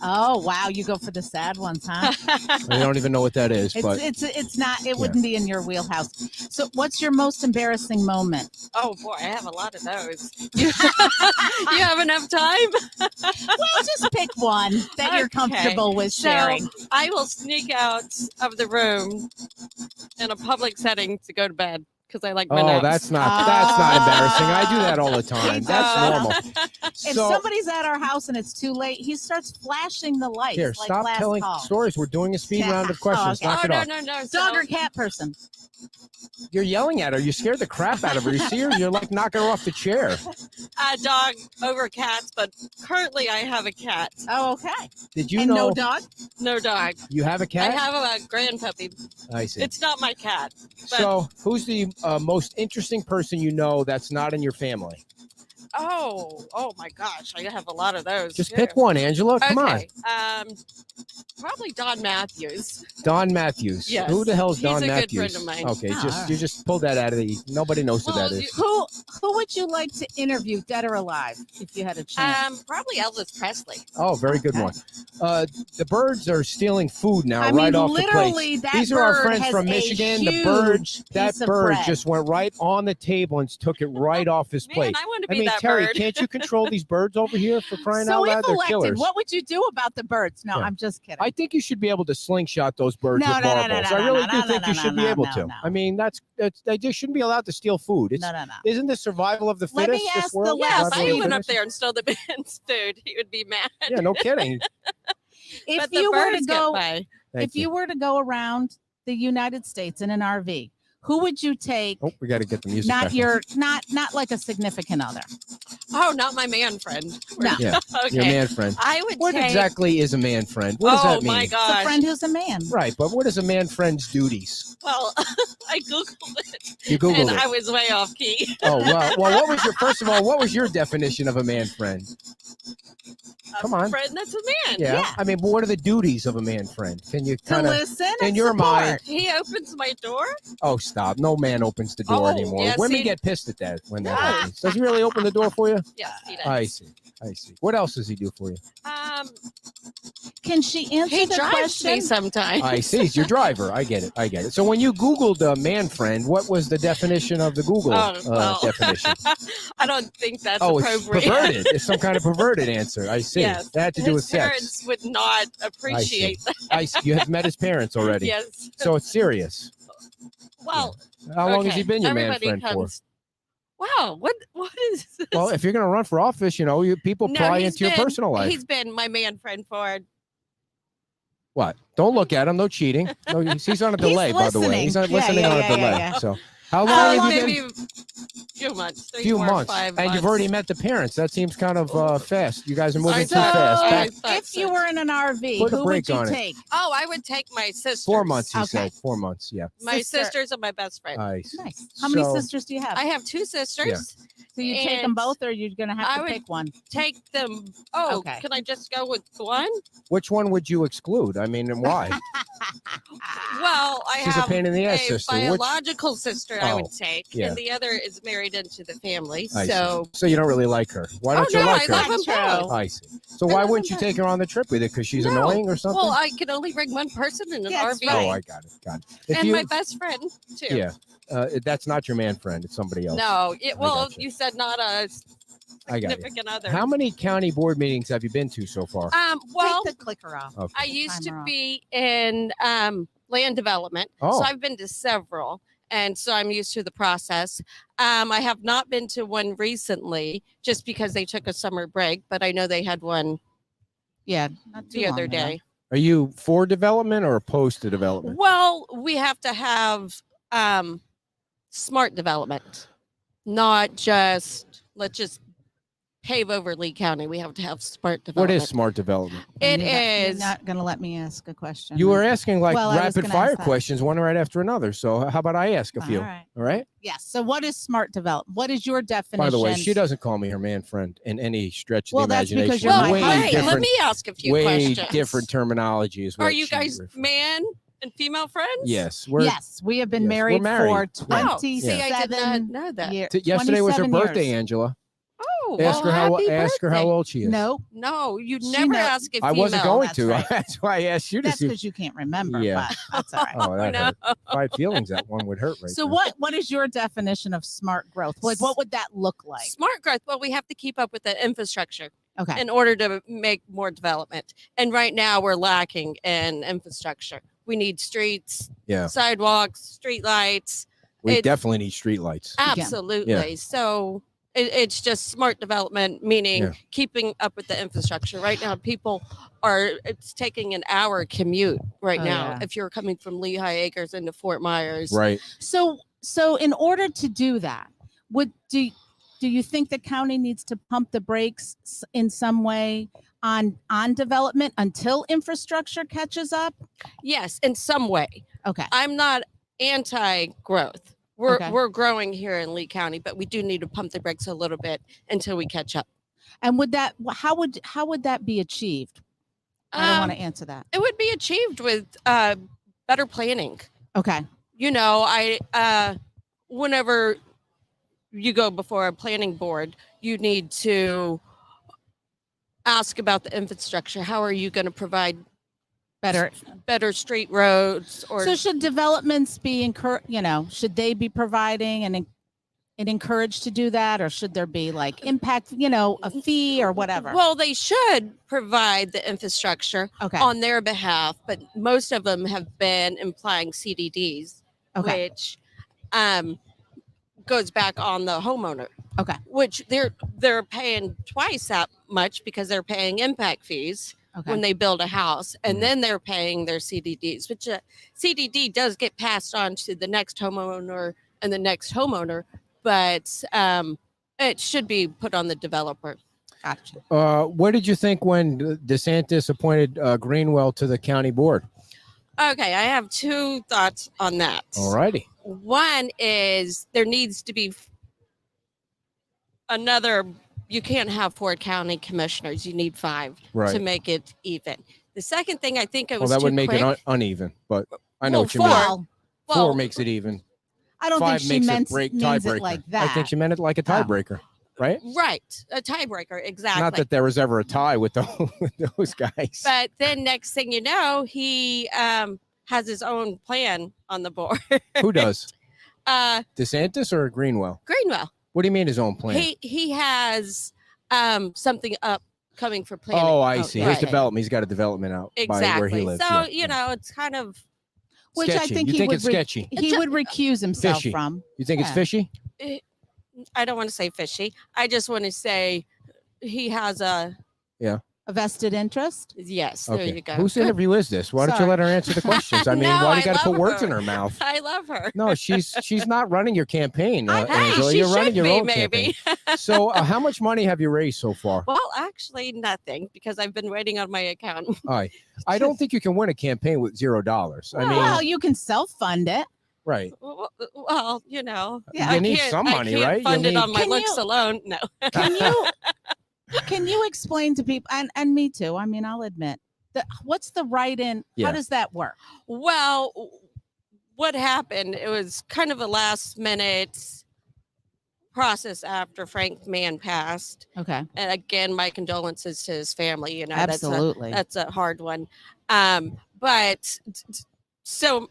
Oh wow, you go for the sad ones, huh? I don't even know what that is, but It's not. It wouldn't be in your wheelhouse. So, what's your most embarrassing moment? Oh boy, I have a lot of those. You have enough time? Well, just pick one that you're Okay. comfortable with So sharing. I will sneak out of the room in a public setting to go to bed because I like my oh, naps. that's not embarrassing. I do that all the time. He That's does. normal. If So somebody's at our house and it's too late, he starts flashing the lights. here, like stop last telling call. stories. We're doing a speed Yeah. round of questions. Oh, okay. Knock Oh it off. no! Dog or cat person? You're yelling at her. You scared the crap out of her. You see her? You're like knocking her off the chair. Dog over cats, but currently I have a cat. Oh, okay. Did you And know no dog? No dog. you have a I cat? have a grand puppy. I see. It's not my cat. But, So, who's the most interesting person you know that's not in your family? oh my gosh, I have a lot of those. Just too. pick one, Angela. Come on. Okay, probably Don Matthews. Don Matthews. Yes. Who the hell is He's Don a good Matthews? friend of mine. Okay, Oh, just all you just pulled that out of the. Nobody knows who Well, that is. Who would you like to interview, dead or alive, if you had a chance? Probably Elvis Presley. Oh, very good Okay. one. The birds are stealing food now, I right mean, off the plate. literally, that These are our bird friends has from a Michigan. The bird, huge that piece of bird bread. just went right on the table and took it right off his Man, plate. I want to I be mean, that Terry, bird. can't you control these birds over here for crying So out loud? if They're elected, killers. what would you do about the birds? No, Yeah. I'm just kidding. I think you should be able to slingshot those birds No, with no, no, marbles. no, I really no, do no, think no, you no, should be no, able no, to. no. I mean, they just shouldn't be allowed to steal food. It's, no, no, no. Isn't this survival of the Let me fittest? this ask the world? last Yes, Survival I of the went up fittest? there and stole the man's food. He would be mad. Yeah, no kidding. If but the you were to birds get go, by. Thank if you were to go around the United States in an RV, who would you take? Oh, we got to get the music. Not back on. your, not like a significant other. Oh, not my man friend. No. Yeah, Okay. your man friend. I would What take. exactly is a man friend? What does Oh that mean? my It's a gosh. friend who's a man. Right, but what is a man friend's duties? Well, I googled it You Googled and it. I was way off key. Oh well. Well, what was your first of all? What was your definition of a man friend? Come on. A friend that's a man. Yeah. I mean, but what are the duties of a man friend? Can you To kind of? listen in and your support. mind- He opens my door. Oh, stop! No man opens the door Oh, anymore. yes, Women he- get pissed at that when that Yeah. happens. Does he really open the door for you? Yes, he does. I see. I see. What else does he do for you? Can she answer He the drives question? me sometimes. I see. He's your driver. I get it. I get it. So when you Googled man friend, what was the definition of the Google definition? I don't think that's Oh, it's appropriate. perverted. It's some kind of perverted answer. I see. Yes. That had to do with His sex. parents would not appreciate that. I see. You have met his parents already. Yes. So it's serious. Well, How long has okay, he been your man everybody friend comes. Wow, what is this? for? Well, if you're going to run for office, people No, pry he's into your been- personal life. He's been my man friend for What? Don't look at him. No cheating. No, he's on a delay, by the way. listening. He's not Yeah, listening yeah, on a yeah, delay. yeah, yeah. So how long have you maybe been? a few months. Few 4 or months. 5 And you've months. already met the parents. That seems kind of fast. You guys are moving I too thought- fast. I Back thought If so. you were in an RV, Put a who brake would you on it. take? Oh, I would take my sisters. 4 months, he Okay. said. 4 months. Yeah. My Sister. sisters are my best friend. I see. Nice. How many So- sisters do you have? I have 2 sisters, So you take them And both, or you're gonna have I to would pick one? take them. Oh, Okay. can I just go with one? Which one would you exclude? I mean, and why? Well, I She's a have pain in the ass a sister. Which- biological sister I Oh, would take, yeah. and the other is married into the family. I see. So So you don't really like her. Why don't oh, you no, like I love her? them True. both. I see. So I why love wouldn't them you take her on the trip with you? Because she's No. annoying or something? Well, I can only bring one person in an Yes, RV. right. Oh, I got it. Got it. If And you, my best friend too. yeah, that's not your man friend. It's somebody else. No, well, gotcha. you said not a I got you. significant other. How many county board meetings have you been to so far? Well, Take the clicker off. Okay. I used Timer to off. be in land development, Oh. so I've been to several, and so I'm used to the process. I have not been to one recently, just because they took a summer break, but I know they had one Yeah, not too the long other ago. day. Are you for development or opposed to development? Well, we have to have smart development, not just let's just pave over Lee County. We have to have smart What development. is smart development? It You're is. not gonna let me ask a question. You were asking like Well, I was rapid gonna fire ask that. questions, one right after another. So how about I ask a few? All right. All right. Yes. So what is smart development? What is your definition? By the way, she doesn't call me her man friend in any stretch of Well, the that's imagination. because you're well, my way husband. hey, different, let me ask a few way questions. different terminology is what Are you she guys refers- man and female friends? Yes, we're Yes, we have been yes, we're married, married. for Yeah. Oh, see, I did not 27 know that. years. Yesterday was her 27 birthday, years. Angela. Oh, Ask well, her how happy ask her how birthday. old she is. No, No, you She never know- ask a I female. wasn't going That's to. right. That's why I asked you to that's see. because you can't remember. Yeah. But that's all right. Oh, that no. hurt. If I had feelings, that one would hurt right So there. what is your definition of smart growth? What would that look like? Smart growth. Well, we have to keep up with the infrastructure Okay. in order to make more development. And right now, we're lacking in infrastructure. We need streets, Yeah, sidewalks, street lights. we it's- definitely need streetlights. Absolutely. So it's just smart development, meaning Yeah. keeping up with the infrastructure. Right now, people it's taking an hour commute right Oh, now yeah. if you're coming from Lehigh Acres into Fort Myers. Right. So in order to do that, do you think the county needs to pump the brakes in some way on development until infrastructure catches up? Yes, in some way. Okay. I'm not anti-growth. We're Okay. we're growing here in Lee County, but we do need to pump the brakes a little bit until we catch up. And how would that be achieved? I don't want to answer that. It would be achieved with better planning. Okay. You know, whenever you go before a planning board, you need to ask about the infrastructure. How are you going to provide better street roads? Or So should developments be should they be providing and encouraged to do that, or should there be like impact, a fee or whatever? well, they should provide the infrastructure Okay. on their behalf, but most of them have been implying CDDs, Okay. which goes back on the homeowner. Okay. Which they're paying twice that much because they're paying impact fees Okay. when they build a house, and Mhm. then they're paying their CDDs, which CDD does get passed on to the next homeowner and the next homeowner, but it should be put on the developer. Gotcha. What did you think when DeSantis appointed Greenwell to the county board? Okay, I have two thoughts on that. All righty. One is there needs to be another. You can't have 4 county commissioners. You need 5 Right. to make it even. The second thing, I think it Well, was that too would make quick. it uneven, but I know Well, what you 4. mean. Well, Four Well, makes it even. I don't 5 think she makes means it break it tiebreaker. like I that. think she meant it like a Oh. tiebreaker, right? right, a tiebreaker, exactly. Not that there was ever a tie with those guys. But then next thing you know, he has his own plan on the board. Who does? uh, DeSantis or Greenwell? Greenwell. What do you mean his own plan? He has something upcoming for planning. Oh, I see. His right. development. He's got a development out by where he Exactly. lives. So yeah. it's kind of Which I Sketchy. think You he think would it's sketchy? he would recuse himself Fishy. from You think it's Yeah. fishy? I don't want to say fishy. I just want to say he has a a vested interest. yes. There Okay. you go. Whose interview is this? Why don't you Sorry. let her answer the questions? I mean, No, why do you I got to put love words her. in her mouth? I love her. No, she's not running your campaign, Hey, Angela. she You're should running your be, own maybe. campaign. So, how much money have you raised so far? Well, actually, nothing because I've been waiting on my account. All right. I don't think you can win a campaign with $0. I mean, Well, you can self-fund it. Right. Well, you know, Yeah. You need some money, I can't right? fund You it need- on my Can looks you- alone. No. Can you explain to people, and me too, I mean, I'll admit, what's the write-in? Yeah. How does that work? Well, what happened? It was kind of a last minute process after Frank Mann passed. Okay. And again, my condolences to his family. You know, Absolutely. that's a hard one. But so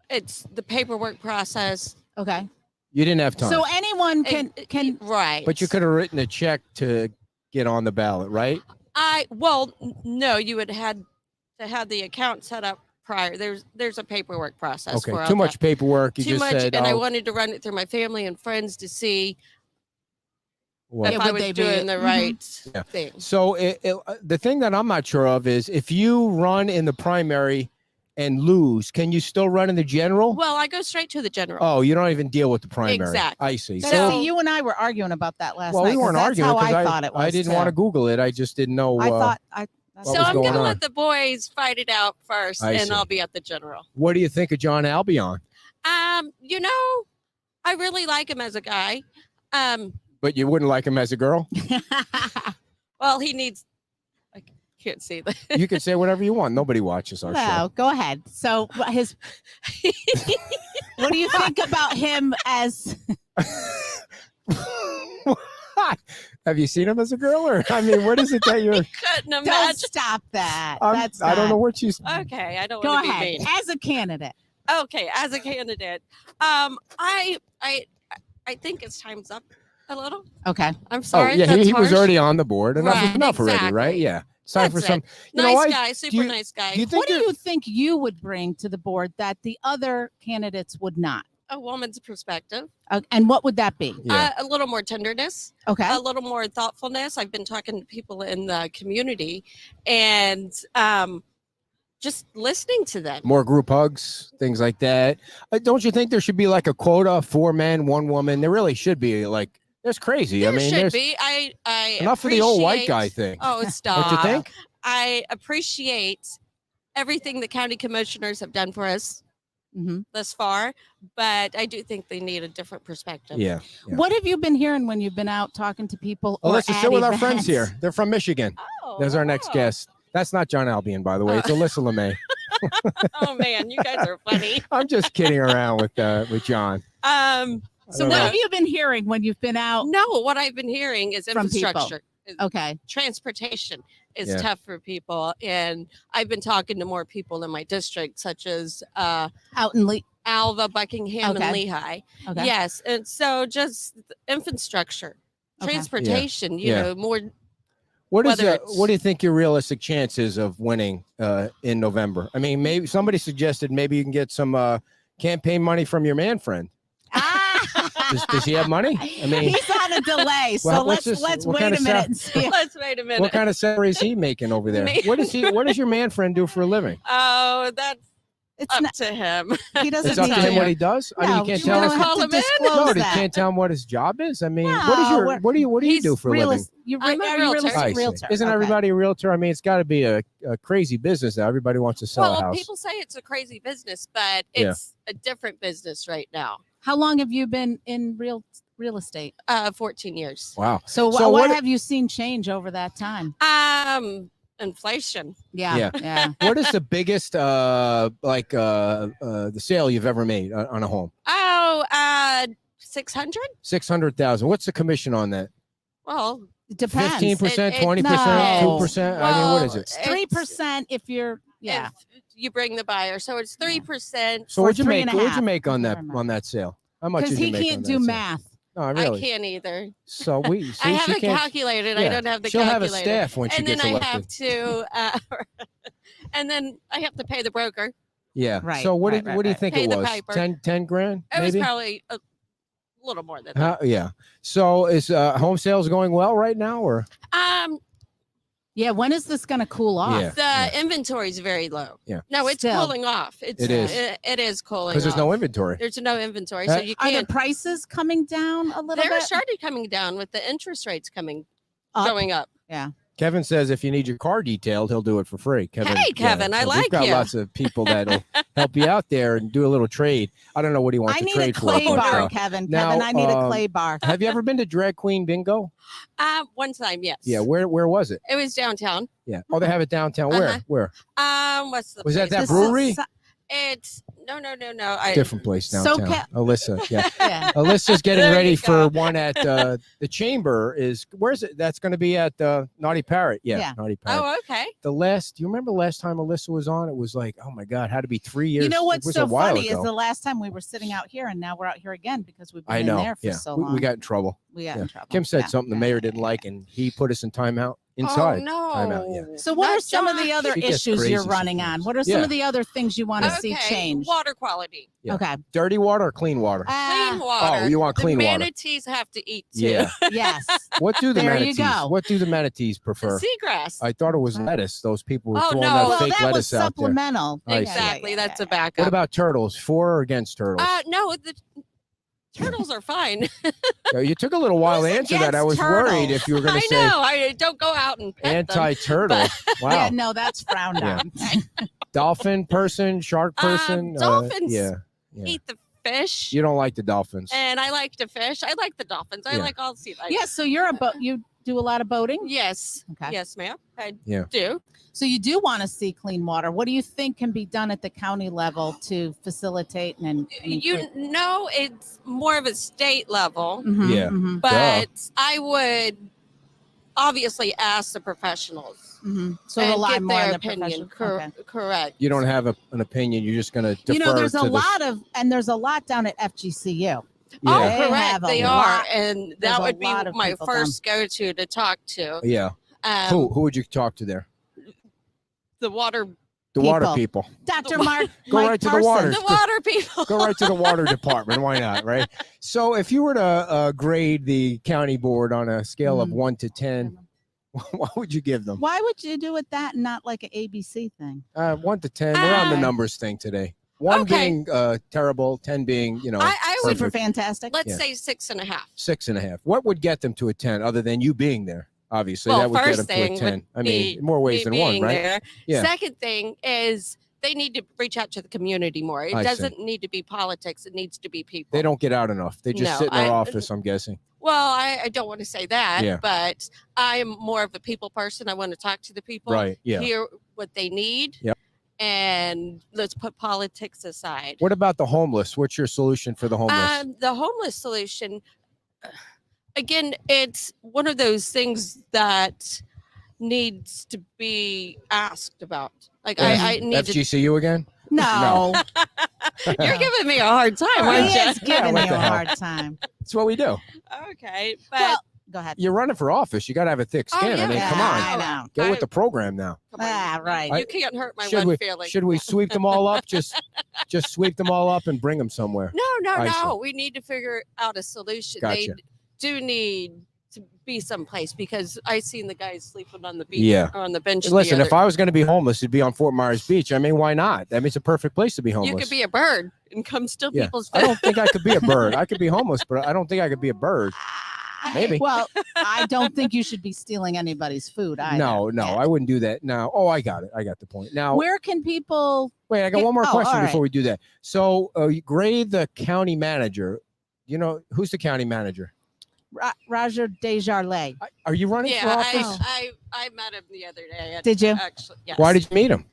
it's the paperwork process. Okay. You didn't have time. So anyone can Right. But you could have written a check to get on the ballot, right? No, you would had to have the account set up prior. There's a paperwork process. Okay. for all Too much that. paperwork. You Too just much, said, and I oh, wanted to run it through my family and friends to see what? if Yeah, I would was they be- doing the Mhm. right Yeah. thing. So the thing that I'm not sure of is if you run in the primary and lose, can you still run in the general? Well, I go straight to the general. Oh, you don't even deal with the primary. Exactly. I see. So, So- you and I were arguing about that last well, night. we 'cause weren't that's arguing how because I thought it was. I didn't want to Google it. I just didn't know. I thought that's what So was I'm going gonna on? let the boys fight it out first, I and see. I'll be at the general. What do you think of John Albion? You know, I really like him as a guy. But you wouldn't like him as a girl? Well, he needs. I can't see that. You can say whatever you want. Nobody watches our No, go ahead. So his, what do you think about him as? show. Have you seen him as a girl, or I mean, what is it that you're? Couldn't Don't imagine. stop that. I don't know what she's. Okay, I don't Go want to be ahead. mean. As a candidate. Okay, as a candidate, I think it's time's up a little. Okay. I'm Oh sorry. yeah, that's he was harsh. already on the board. Enough is Right, enough already, right? exactly. Yeah. It's time for That's some. it. You know, Nice I- guy, do super you- nice guy. do you think What do you're- you think you would bring to the board that the other candidates would not? A woman's perspective, And what would that be? Yeah. a little more tenderness, Okay. a little more thoughtfulness. I've been talking to people in the community, and just listening to them. More group hugs, things like that. Don't you think there should be like a quota, 4 men, 1 woman? There really should be. Like, that's crazy. There I mean, should there's be. I enough of the old white guy appreciate- thing. Oh, stop! Don't you think? I appreciate everything the county commissioners have done for us hmm thus far, but I do think they need a different perspective. Yeah. Yeah. What have you been hearing when you've been out talking to people? Well, or let's just at sit with our friends events? here. They're from Michigan. Oh, There's our next wow. guest. That's not John Albion, by the way. It's Alyssa Lemay. Oh man, you guys are funny. I'm just kidding around with John. So I So don't what know. have you been hearing when you've been out? no, what I've been hearing is From people. infrastructure. Okay. Transportation is Yeah. tough for people, and I've been talking to more people in my district, such as Out in Alva, Buckingham, Okay. and Lehigh. Okay. Yes, and so just the infrastructure, Okay. transportation. You Yeah. know, more. What is Whether what do you think your realistic chances of winning in November? I mean, maybe somebody suggested maybe you can get some campaign money from your man friend. Does he have money? I mean, He's on a delay, so Well, what's let's this- what wait kind a of minute sound- and see. Let's wait a minute. what kind of salary is he making over there? Me- What does your man friend do for a living? Oh, that's It's up not. to him. He doesn't It's up need to him tell what you. he does. I mean, No, you can't you tell don't us. have Call to him in. disclose No, you that. can't tell him what his job is. I mean, No, what do you do for a living? Realist, I'm a are you realtor. I see. realtor? Isn't Okay. everybody a realtor? I mean, it's got to be a crazy business now. Everybody wants to sell a Well, house. people say it's a crazy business, but Yeah. it's a different business right now. How long have you been in real estate? 14 years. Wow. So, So what what- have you seen change over that time? Inflation. Yeah. Yeah. Yeah. What is the biggest the sale you've ever made on a home? Oh, 600. 600,000. What's the commission on that? Well, It depends. 15%, It- 20%, no. 2%. I mean, what is it? Well, 3% if you're if you bring the buyer, so it's 3%. So or what'd you 3 make? and a What'd half. you make on that Never mind. on that sale? How much because did you he make can't on do that sale? math. No, really. I can't either. So we see, I she haven't can't. calculated. yeah. I don't have the She'll have a calculator. staff when she And then gets I elected. have to, and then I have to pay the broker. Yeah. Right, So what right, do you right. think Pay it the was? piper. 10 grand? It was Maybe. probably a little more than that. Yeah. So is home sales going well right now, or Yeah. When is this going to cool off? Yeah. The inventory is very low. Yeah. No, it's Still. cooling off. It's, It is. It is cooling because off. there's no inventory? There's no inventory, so you Are the can't. prices coming down a little They're bit? started coming down with the interest rates Up? going up. Yeah. Kevin says if you need your car detailed, he'll do it for free. Kevin, Hey, Kevin, I like we've got you. lots of people that'll help you out there and do a little trade. I don't know what he wants I to need a trade for. clay but, bar, Kevin. now, Kevin, I need a clay bar. Have you ever been to Drag Queen Bingo? One time, yes. Yeah, where was it? It was downtown. Yeah. Oh, they have it downtown. Uh-huh. Where? What's the Was that place? that brewery? It's no. Different place downtown. Alyssa, yeah. Yeah. Alyssa's getting There ready you for go. one at the Chamber. Where's it? That's going to be at Naughty Parrot. Yeah, Naughty Parrot. Oh, okay. Do you remember the last time Alyssa was on? It was like, oh my God, had to be 3 years. You know It what's was so a while funny ago. is the last time we were sitting out here, and now we're out here again because we've been I know. in there for Yeah, so we long. got in trouble. We got in trouble. Kim said Yeah. something the mayor didn't like, and he put us in timeout inside. Oh, no. Timeout, yeah. So what Not are some of the Josh. other She gets issues you're crazy running sometimes. on? What are some Yeah. of the other things you want to see Okay, change? water quality. Yeah. Okay. Dirty water or clean water? Clean water. Oh, you want clean the water? manatees have to eat too. Yeah. Yes. What do the There you manatees? go. What do the manatees prefer? Seagrass. I thought it was lettuce. Those people were Oh, throwing no. that Well, fake that was lettuce out there. supplemental. I see. Exactly. That's a What backup. about turtles? For or against turtles? No, the turtles are fine. You took a little while to Who's answer that. I against was worried turtles? if you were going I to say know. I don't go out and pet them. anti-turtle. Wow. Yeah, no, that's frowned Yeah. on. Dolphin person, shark person. Dolphins. Yeah. Eat the fish. You don't like the dolphins. And I like to fish. I like the dolphins. I Yeah. like all sea life. Yeah, so you do a lot of boating? Yes. Okay. Yes, ma'am. I Yeah. do. So you do want to see clean water. What do you think can be done at the county level to facilitate and You know, it's more of a state level, Yeah. but I would obviously ask the professionals. So and rely get more their on the opinion. professional. Okay. Correct. You don't have an opinion. You're just going to defer You know, there's to a the- lot down at FGCU. Yeah. Oh, They correct. have a They lot- are, and there's that a would be lot of my people down. first go-to to talk to. Yeah. Who would you talk to there? The water, The water people. Dr. Mark. Go Mike right to the Parsons. water. the water people. Go right to the water department. Why not? Right. So if you were to grade the county board on a scale of 1 to 10, what would you give them? Why would you do it that and not like an ABC thing? 1 to 10. We're on the numbers thing today. 1 Okay. being terrible, 10 being, I would, Super perfect. fantastic. let's Yeah. say 6.5. 6.5. What would get them to a 10 other than you being there? Obviously, Well, that would get first them to a thing 10. would I mean, be more ways me than one, being right? there. Yeah. Second thing is they need to reach out to the community more. It I see. doesn't need to be politics. It needs to be people. They don't get out enough. They just No, sit in their I- office, I'm guessing. Well, I don't want to say that, Yeah. but I'm more of a people person. I want to talk to the people, Right. Yeah. hear what they need, Yep. and let's put politics aside. What about the homeless? What's your solution for the homeless? The homeless solution, again, it's one of those things that needs to be asked about. Like I need to. FGCU again? No. You're giving me a hard time, He aren't is you? giving what you the a hell? hard time. That's what we do. Okay, but Well, go ahead. You're running for office. You got to have a thick Oh, skin. I yeah. mean, come Yeah, on. I know. Get with the program now. come on. Ah, right. You can't hurt my Should one we, feeling. should we sweep them all up? Just sweep them all up and bring them somewhere. No, I see. no. We need to figure out a solution. Gotcha. They do need to be someplace because I seen the guys sleeping on the beach, Yeah. on the bench. Listen, the if I was going to be homeless, it'd be on Fort Myers Beach. I mean, why not? I mean, it's a perfect place to be homeless. you could be a bird and come steal Yeah. people's I food. don't think I could be a bird. I could be homeless, but I don't think I could be a bird. Maybe. Well, I don't think you should be stealing anybody's food either. No, Yeah. I wouldn't do that. No. Oh, I got it. I got the point. Now, Where can people? wait, I got one more Oh, question all right. before we do that. So, you grade the county manager. You know, who's the county manager? Roger Desjardins. Are you running for Yeah, office? I met him the other day. Did you? Actually, yes. Why did you meet him?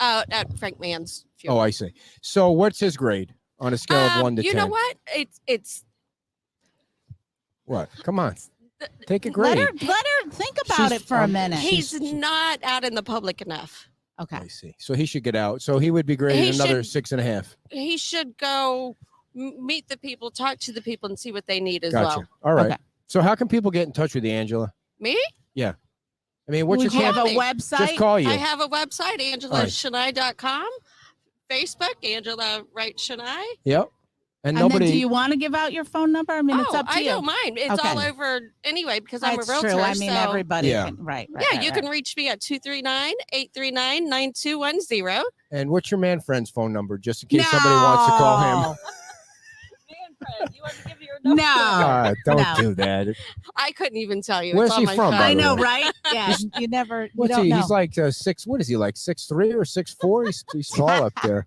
Out at Frank Mann's Oh, funeral. I see. So, what's his grade on a scale of 1 to 10? You know what? It's What? Come on. Take a Let grade. her think about She's- it for a minute. he's not out in the public enough. Okay. I see. So he should get out. So he would be graded He another should- 6.5. He should go meet the people, talk to the people, and see what they need as Gotcha. well. All right. Okay. So how can people get in touch with you, Angela? Me? I mean, what's Would your you have call? a website? Just call you. I have a website, right. AngelaChenaille.com. Facebook, Angela Wright Chenaille. Yep. And And nobody. then do you want to give out your phone number? I mean, it's up to I you. don't mind. It's Okay. all over anyway because I'm That's a realtor. true. I mean, so everybody. Yeah. Can, right. yeah, you can reach me at 239-839-9210. And what's your man friend's phone number, just in case somebody wants to call him? Man, Fred, you want to give your No. Don't No. do that. I couldn't even tell you. Where's It's on he my from, phone. by I the know, way? right? Yeah. You never. What's you don't he? know. He's like 6. What is he like? 6'3" or 6'4"? He's tall up there.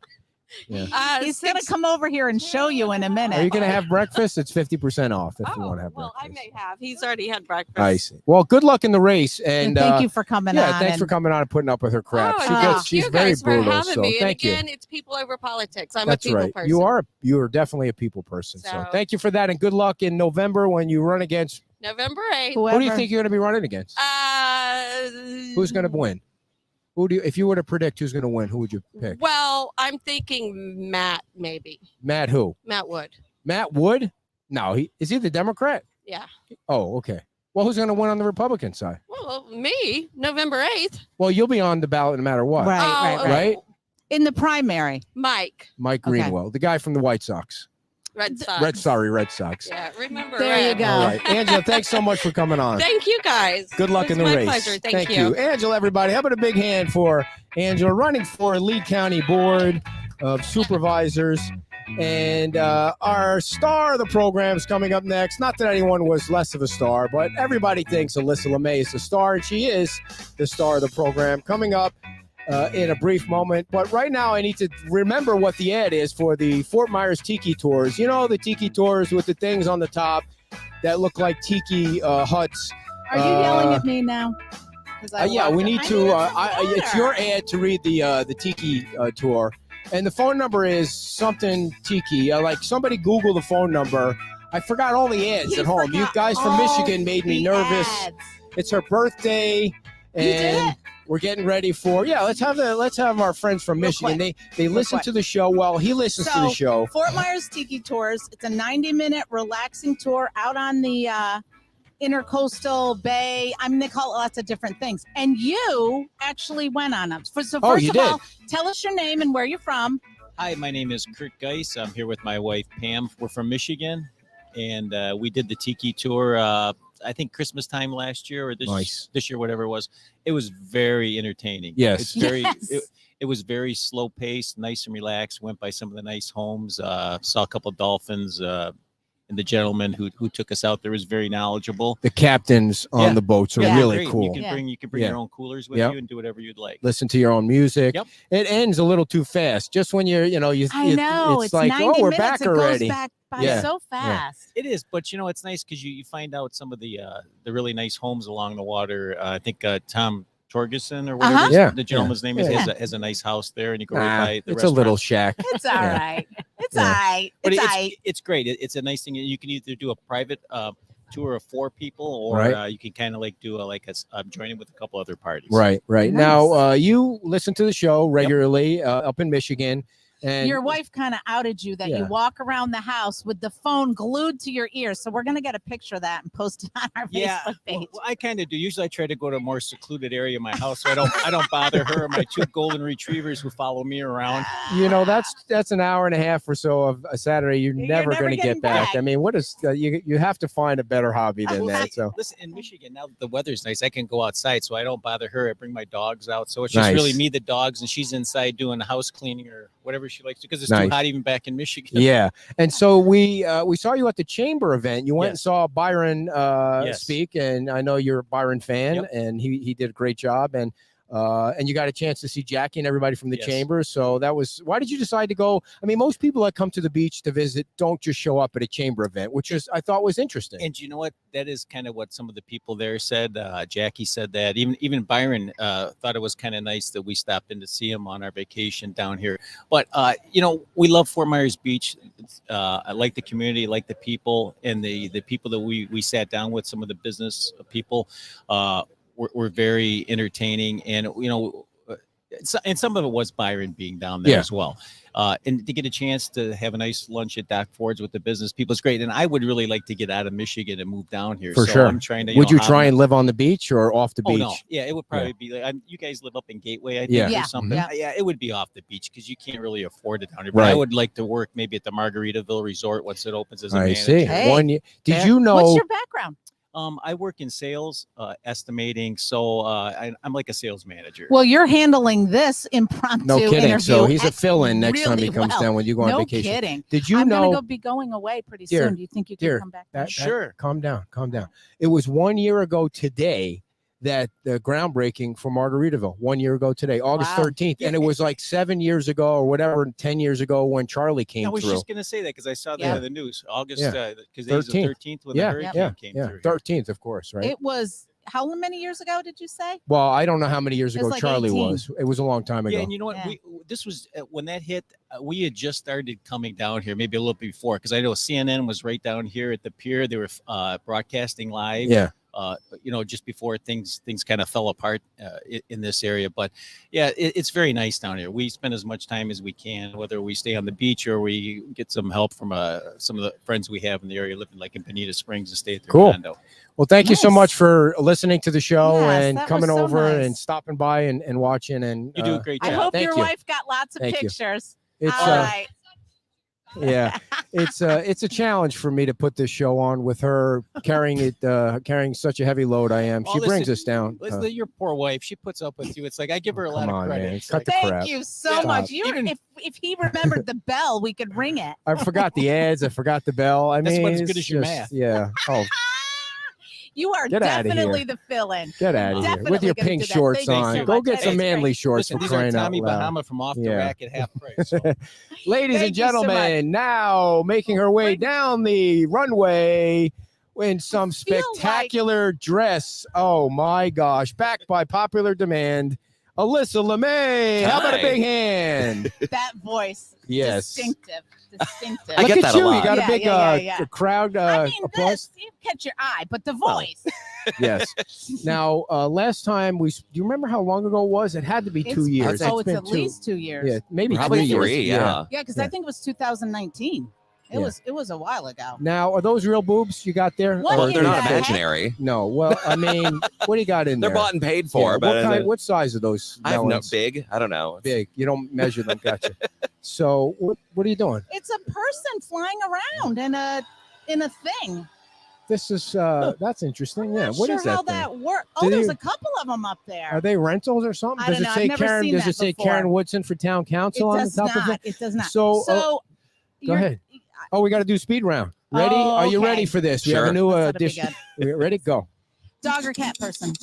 Yeah. He's gonna come over here and show you in a minute. Are you gonna have breakfast? It's 50% off if you want to have well, breakfast. I may have. He's already had breakfast. I see. Well, good luck in the race, And and thank you for coming on. thanks for and- coming on and putting up with her crap. Oh, She thank gets, she's you very guys brutal. for having So me. thank and you. again, it's people over politics. I'm That's a people right. person. You are definitely a people person. So So- thank you for that, and good luck in November when you run against. November 8th. Who do you think you're going to be running against? Who's going to win? If you were to predict who's going to win, who would you pick? Well, I'm thinking Matt, maybe. Matt who? Matt Wood. Matt Wood? No, is he the Democrat? Yeah. Oh, okay. Well, who's going to win on the Republican side? Well, me, November 8th. Well, you'll be on the ballot no matter what. Right, Right? In the primary. Mike. Mike Okay. Greenwell, the guy from the White Sox. Red Sox. Red Sox. Yeah, remember There you Red. go. All right. Angela, thanks so much for coming on. Thank you, guys. Good luck It in was the my race. pleasure. Thank you. Angela, everybody. How about a big hand for Angela running for Lee County Board of Supervisors. And our star of the program is coming up next. Not that anyone was less of a star, but everybody thinks Alyssa Lemay is the star, and she is the star of the program. Coming up in a brief moment. But right now, I need to remember what the ad is for the Fort Myers Tiki Tours. You know, the Tiki Tours with the things on the top that look like tiki huts. Are you yelling at me now? 'Cause I Yeah, walked we in. need I to. some It's water. your ad to read the Tiki tour, and the phone number is something Tiki. Like somebody Google the phone number. I forgot all the ads You at home. You forgot guys from all Michigan made me the nervous. ads. It's her birthday, did and it? we're getting ready for. Yeah, let's have our friends from Real Michigan. quick. They listen quick. to the show. Well, he listens to the So, show. Fort Myers Tiki Tours. It's a 90-minute relaxing tour out on the intercoastal bay. I mean, they call it lots of different things. And you actually went on them. So Oh, first you of did? all, tell us your name and where you're from. Hi, my name is Kurt Geis. I'm here with my wife, Pam. We're from Michigan, and we did the Tiki Tour, I think Christmas time last year or this year, whatever it was. It was very entertaining. Yes. It's very, Yes. it was very slow paced, nice and relaxed. Went by some of the nice homes, saw a couple of dolphins, and the gentleman who took us out there was very knowledgeable. The captains on Yeah. the boats are Yeah. really Great. cool. You Yeah. can bring Yeah. your own coolers with Yep. you and do whatever you'd like. Listen to your own music. Yep. It ends a little too fast. Just when you're, you I know. it's like, 90 oh, we're minutes. back It already. goes back by Yeah. so fast. It is, but it's nice because you find out some of the really nice homes along the water. I think Tom Torgerson or whatever Uh-huh. Yeah. the gentleman's name is Yeah. has a nice house there, and you go Nah, right by the it's a little restaurant. shack. It's all Yeah. right. It's Yeah. all right. But It's all right. it's great. It's a nice thing. You can either do a private tour of 4 people, or Right. you can kind of like do join in with a couple other parties. Right. Nice. Now, you listen to the show regularly up in Michigan. And Your wife kind of outed you that Yeah. you walk around the house with the phone glued to your ear. So we're going to get a picture of that and post it on our Yeah, Facebook page. well, I kind of do. Usually, I try to go to a more secluded area of my house, so I don't bother her or my 2 golden retrievers who follow me around. that's an hour and a half or so of a Saturday. You're never never going to getting get back. back. I mean, what is you have to find a better hobby than Well, that. So listen, in Michigan now that the weather's nice, I can go outside, so I don't bother her. I bring my dogs out, so it's just Nice. really me, the dogs, and she's inside doing house cleaning or whatever she likes to, because it's Nice. too hot even back in Michigan. yeah, and so we saw you at the chamber event. You went and Yes. saw Byron Yes. speak, and I know you're a Byron fan, Yep. and he did a great job. And you got a chance to see Jackie and everybody from the Yes. chamber. So that was why did you decide to go? I mean, most people that come to the beach to visit don't just show up at a chamber event, which I thought was interesting. And you know what? That is kind of what some of the people there said. Jackie said that. Even Byron thought it was kind of nice that we stopped in to see him on our vacation down here. But we love Fort Myers Beach. I like the community, like the people, and the people that we sat down with. Some of the business people were very entertaining, and and some of it was Byron being down there Yeah. as well. And to get a chance to have a nice lunch at Doc Ford's with the business people is great. And I would really like to get out of Michigan and move down here. For so sure. I'm trying to. Would you hop try in- and live on the beach or off the Oh beach? no, yeah, it would probably be. Like, you guys live up in Gateway, I think, Yeah. Yeah. or something. Yeah. Yeah, it would be off the beach because you can't really afford it down here. But I Right. would like to work maybe at the Margaritaville Resort once it opens as a I manager. see. Hey. Did Fair. you know? What's your background? I work in sales, estimating, so I'm like a sales manager. Well, you're handling this impromptu No kidding. interview. So he's a fill-in next time he really comes well. down when you go on No vacation. kidding. Did you I'm know? gonna be going away pretty Dear, soon. Do you think you dear, can come back? Sure. Calm down. Calm down. It was 1 year ago today that the groundbreaking for Margaritaville. 1 year ago today, August Wow. 13th, and it was like 7 years ago or whatever, 10 years ago when Charlie came I was through. just going to say that because I saw that Yeah. in the news. August, Yeah. because it was the 13th when the hurricane came through. 13th, of course, right? It was how many years ago did you say? Well, I don't know how many years It was ago like Charlie 18. was. It was a long time ago. Yeah, and you know what? Yeah. This was when that hit. We had just started coming down here, maybe a little before, because I know CNN was right down here at the pier. They were broadcasting live. Yeah. Just before things kind of fell apart in this area. But yeah, it's very nice down here. We spend as much time as we can, whether we stay on the beach or we get some help from some of the friends we have in the area living like in Bonita Springs and stay at their Cool. condo. Well, thank you so Nice. much for listening to the show Yes, and that was coming so over nice. and stopping by and watching. And You do a great I job. hope Thank your you. wife got lots of Thank you. pictures. It's All right. yeah, it's a challenge for me to put this show on with her carrying such a heavy load. I am. Well, She brings listen, us down. Listen, your poor wife, she puts up with you. It's like I give her a lot Come of on, credit. man. It's Cut like, the Thank crap. you so Stop. much. If he remembered the bell, we could ring it. I forgot the ads. I forgot the bell. I That's mean, about as it's good as your just- math. Yeah. Oh, You are Get outta definitely here. the fill-in. get out of here with Definitely your gonna pink do that. shorts Thank you on. so Go much. get That some is manly great. shorts listen, for these are crying out Tommy loud. Bahama from Off the Yeah. Rack at half price. So. Ladies Thank and you so much. gentlemen, now making her way down the runway in some feel like- spectacular dress. Oh my gosh. Back by popular demand, Alyssa Lemay. How about a Hi. big hand? That voice. Yes. Distinctive. I Look get at that a you. You lot. got a Yeah, big yeah. crowd I mean, applause. this, you catch your eye, but the voice. Yes. Now, last time do you remember how long ago it was? It had to be 2 years. Oh, it's been at least 2 years. Yeah, maybe Probably 3 years. three. Yeah. Yeah, because Yeah. I think it was 2019. It Yeah. was a while ago. Now, are those real boobs you got there? What Well, in they're not the heck? imaginary. No. Well, I mean, what do you got in They're there? bought and paid for, Yeah, but what size are those? I have no melons? big. I don't know. Big. You don't measure them. Gotcha. So what are you doing? It's a person flying around in a thing. This is that's interesting. Yeah. Not What sure is that how thing? that works. Do Oh, there's you- a couple of them up there. Are they rentals or something? I Does don't it know. say I've never Karen? seen Does that it say before. Karen Woodson for town It council on the does top of not. it? It does not. So, So Go ahead. Oh, we got to do speed round. Ready? Oh, Are you okay. ready for this? We have a Sure. new This oughta be addition. good. We ready? Go. Dog or cat person?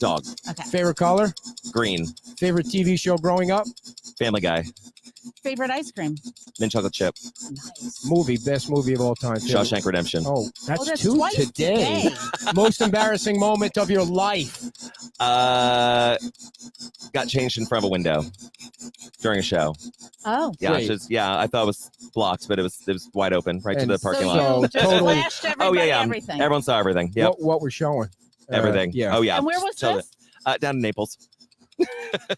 Dog. Okay. Favorite color? Green. Favorite TV show growing up? Family Guy. Favorite ice cream? Mint chocolate chip. Nice. Movie, best movie of all time. Shawshank Redemption. Oh, that's, That's two twice today. Most embarrassing moment of your life. Got changed in front of a window during a show. Oh. Yeah, Wait. I thought it was blocked, but it was wide open right to And the parking so lot. So you just totally- flashed everybody Oh yeah. everything. Everyone saw everything. Yep. What we're showing? Everything. Yeah. Oh yeah. And where was Totally. this? Down in Naples.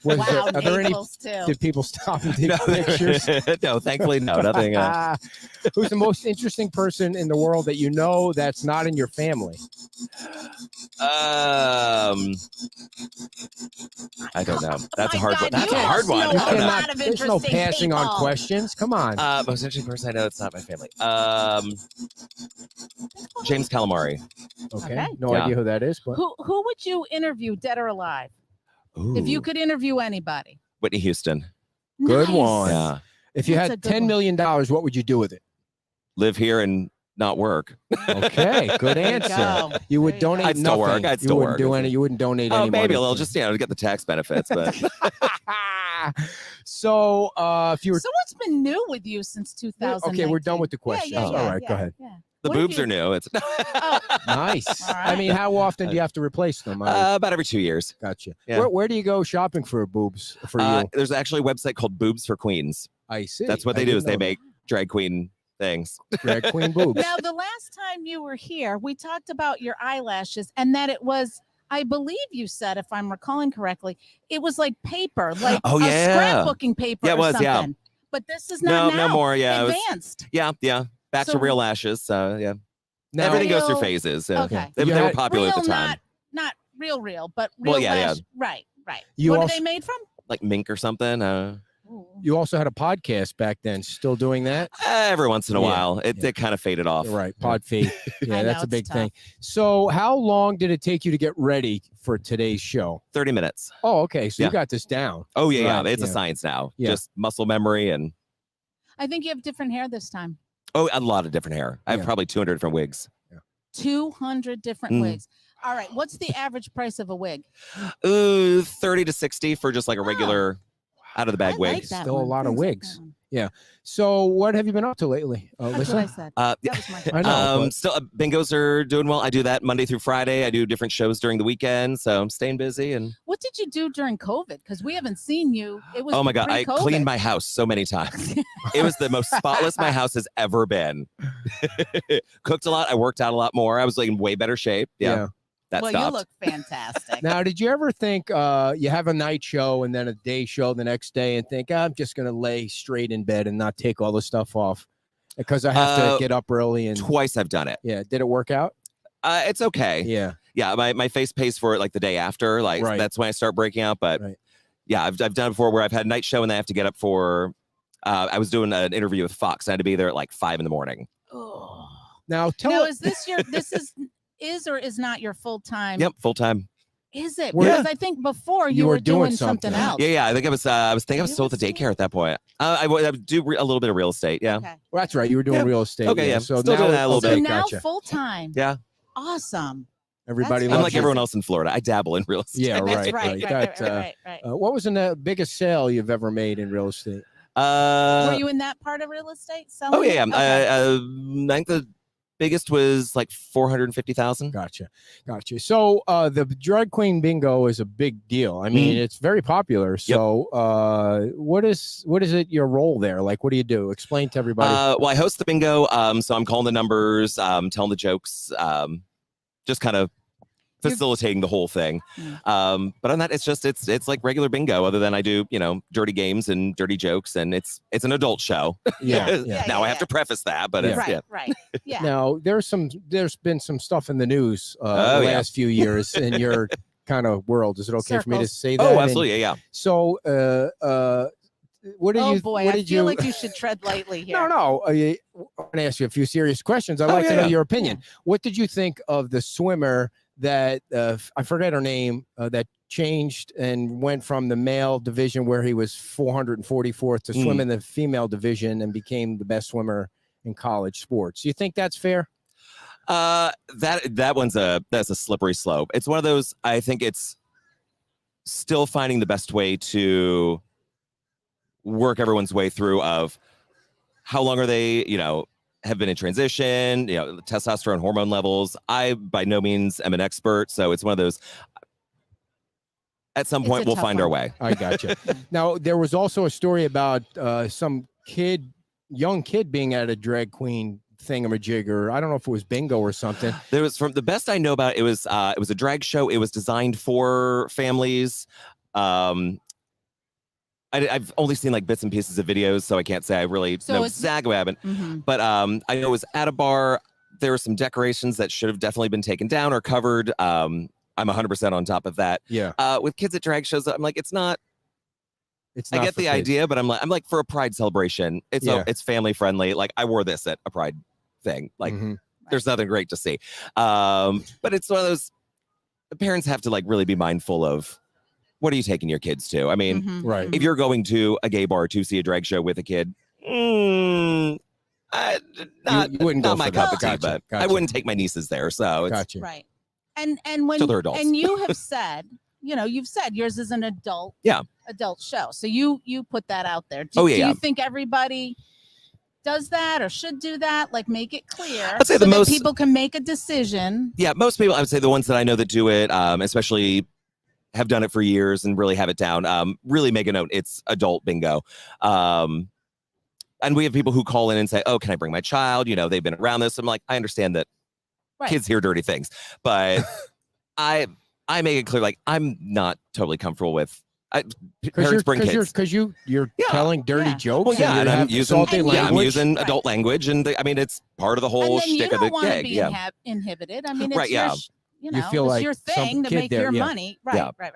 Was Wow, are there any? Naples too. Did people stop and take No, pictures? no, thankfully no. Nothing. Who's the most interesting person in the world that you know that's not in your family? I don't know. That's My a hard God, one. That's you a hard must one. know I You don't a know. lot of there's no interesting passing on people. questions. Come on. Most interesting person I know. It's not my family. James Calamari. Okay. No Yeah. idea who that is, but Who would you interview, dead or alive? If you Ooh. could interview anybody. Whitney Houston. Good Nice. one. Yeah. if you That's a had good $10 one. million, what would you do with it? Live here and not work. Okay, good There you answer. go. You would There you go. donate I'd still nothing. work. I'd you still wouldn't work. do any. You wouldn't donate Oh, any maybe a money little, to- just to get the tax benefits. But So, if you were So what's been new with you since 2000? okay, we're done with the questions. Yeah, All right, go ahead. Yeah. the What have boobs you- are new. It's Oh, Nice. All I right. mean, how often do you have to replace them? about every 2 years. Gotcha. yeah. Where do you go shopping for boobs for you? There's actually a website called Boobs for Queens. I see. That's what I they do didn't is they know that. make drag queen things. drag queen boobs. now the last time you were here, we talked about your eyelashes and that it was, I believe you said, if I'm recalling correctly, it was like paper, like Oh, a yeah. scrapbooking paper Yeah, it or was, something. yeah. But this is No, not no now more. Yeah, it was, advanced. yeah. Back So- to real lashes. So yeah, Now, everything goes through Real- phases. Okay. They, You they were had- popular real, at the time, not real, but real Well, yeah, lash. Right. You What also- are they made from? like mink or something. You also had a podcast back then. Still doing that? Every once in a Yeah, while. It kind of faded off. Right. Pod feed. Yeah, I that's know, a big it's thing. tough. So how long did it take you to get ready for today's show? 30 minutes. Oh, okay. So Yeah. you got this down. Oh, yeah. Right, It's a yeah. science now. Yeah. Just muscle memory and, I think you have different hair this time. oh, a lot of different hair. I have Yeah. probably 200 different wigs. 200 different Mm. wigs. All right. What's the average price of a wig? Ooh, 30 to 60 for just like a regular out of the bag I wig. like that Still a one. lot of Thanks, I like wigs. that one. So what have you been up to lately, That's what I Alyssa? said. Yeah. That was my I know. but- Still, bingos are doing well. I do that Monday through Friday. I do different shows during the weekend, so I'm staying busy. And What did you do during COVID? Because we haven't seen you. It was oh my god, I pre-COVID. cleaned my house so many times. It was the most spotless my house has ever been. Cooked a lot. I worked out a lot more. I was like in way better shape. Yeah, that well, stopped. you look fantastic. Now, did you ever think you have a night show and then a day show the next day and think, I'm just going to lay straight in bed and not take all the stuff off because I have to get up early? And Twice I've done it. yeah, did it work out? It's okay. Yeah. Yeah, my face pays for it like the day after. Like Right. that's when I start breaking out. But Right. yeah, I've done it before where I've had a night show and then I have to get up for. I was doing an interview with Fox. I had to be there at like 5 a.m. Oh. Now, tell Now, us. is this your? This is or is not your full time? Yep, full time. Is it? Where- Because I think before you, You were were doing doing something something. else. Yeah. I think I was You still at the were still- daycare at that point. I would do a little bit of real estate. Yeah. Okay. Well, that's right. You were doing Yeah. real estate. Okay, yeah. So Still now, doing that a little So bit. now Gotcha. full time. Yeah. Awesome. Everybody That's I'm loves like you. everyone else in Florida. I dabble in real estate. Yeah, That's right. right. That, Right. what was the biggest sale you've ever made in real estate? Were you in that part of real estate? Selling Oh yeah. it? Okay. I think the biggest was like 450,000. Gotcha. So the drag queen bingo is a big deal. I mean, it's very popular. So what is it your role there? Like, what do you do? Explain to everybody. Well, I host the bingo. So I'm calling the numbers, telling the jokes, just kind of facilitating the whole thing. But on that, it's like regular bingo. Other than I do, dirty games and dirty jokes, and it's an adult show. Yeah. Now I have to preface that, but it's, Right. Yeah. Now there's been some stuff in the news the yeah. last few years in your kind of world. Is it okay for me to Circles. say that? Oh, And absolutely, yeah. so what did Oh you? boy, what I did feel you? like you should tread lightly here. No. I want to ask you a few serious questions. I'd like to know your opinion. What did you think of the swimmer that I forget her name that changed and went from the male division where he was 444th to swim in the female division and became the best swimmer in college sports? Do you think that's fair? That's a slippery slope. It's one of those. I think it's still finding the best way to work everyone's way through of how long are they, have been in transition, testosterone hormone levels. I by no means am an expert, so it's one of those. At some It's point, a we'll tough find our one. way. I gotcha. Now there was also a story about some young kid being at a drag queen thingamajig, or I don't know if it was bingo or something. There was, from the best I know about it, was a drag show. It was designed for families. I've only seen like bits and pieces of videos, so I can't say I really So know it's- exactly what happened. Mhm. But I know it was at a bar. There were some decorations that should have definitely been taken down or covered. I'm 100% on top of that. Yeah, With kids at drag shows, I'm like, it's not. it's. I not get for the kids. idea, but I'm like for a pride celebration. It's Yeah. it's family friendly. Like I wore this at a pride thing. Like Mhm. there's nothing great to see. But it's one of those. The parents have to like really be mindful of what are you taking your kids to. I mean, Mhm. Right. if you're going to a gay bar to see a drag show with a kid, not you wouldn't go not my for cup that. of tea, Gotcha, but I gotcha. wouldn't take my nieces there. So it's, Gotcha. Right. And when Till they're adults. and you have said, you've said yours is an adult show. So you put that out there. Do yeah. you think everybody does that or should do that? Like make it clear I'd say so the that most- people can make a decision. yeah, most people, I would say the ones that I know that do it, especially have done it for years and really have it down, really make a note. It's adult bingo. And we have people who call in and say, oh, can I bring my child? They've been around this. I'm like, I understand that Right. kids hear dirty things, but I make it clear, like, I'm not totally comfortable with parents bring kids. Because you're Yeah. telling dirty Yeah. jokes. Well, yeah, and and you I'm have using, insulting And you- I'm language. using Right. adult language, and it's part of the whole And then you shtick of don't the want to gig. be Yeah. inhibited. I mean, it's Right, yeah. you know, feel it's like your some thing to kid make there, your yeah. money. Right, Yeah. right.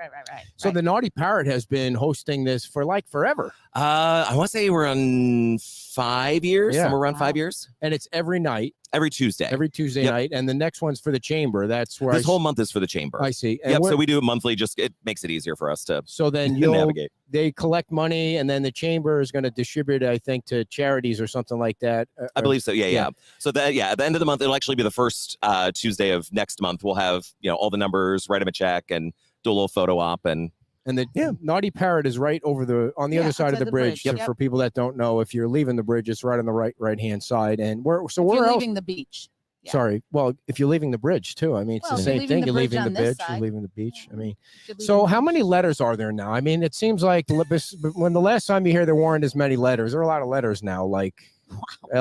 So the Naughty Parrot has been hosting this for like forever. I want to say we're on 5 years, Yeah. somewhere around Wow. 5 years. And it's every night, Every Tuesday. every Tuesday Yep. night. And the next one's for the chamber. That's where This whole month is for the chamber. I see. And Yep. where- So we do it monthly. Just it makes it easier for us to so then you'll navigate. they collect money, and then the chamber is going to distribute it, I think, to charities or something like that. I believe so. Yeah, yeah. yeah. So that at the end of the month, it'll actually be the first Tuesday of next month. We'll have all the numbers, write them a check, and do a little photo op. And And the Naughty Parrot is right over on the Yeah, other side of outside the the bridge. bridge. So for people that don't know, if you're leaving the bridge, it's right on the right hand side. And where If you're else? leaving the beach. Yeah. Sorry. Well, if you're leaving the bridge too, I mean, it's Well, the if you're same leaving thing. the You're bridge leaving the on this beach. You're side. leaving the beach. I mean, If you're leaving so the how beach. many letters are there now? I mean, it seems like when the last time you hear there weren't as many letters. There are a lot of letters now, like Wow,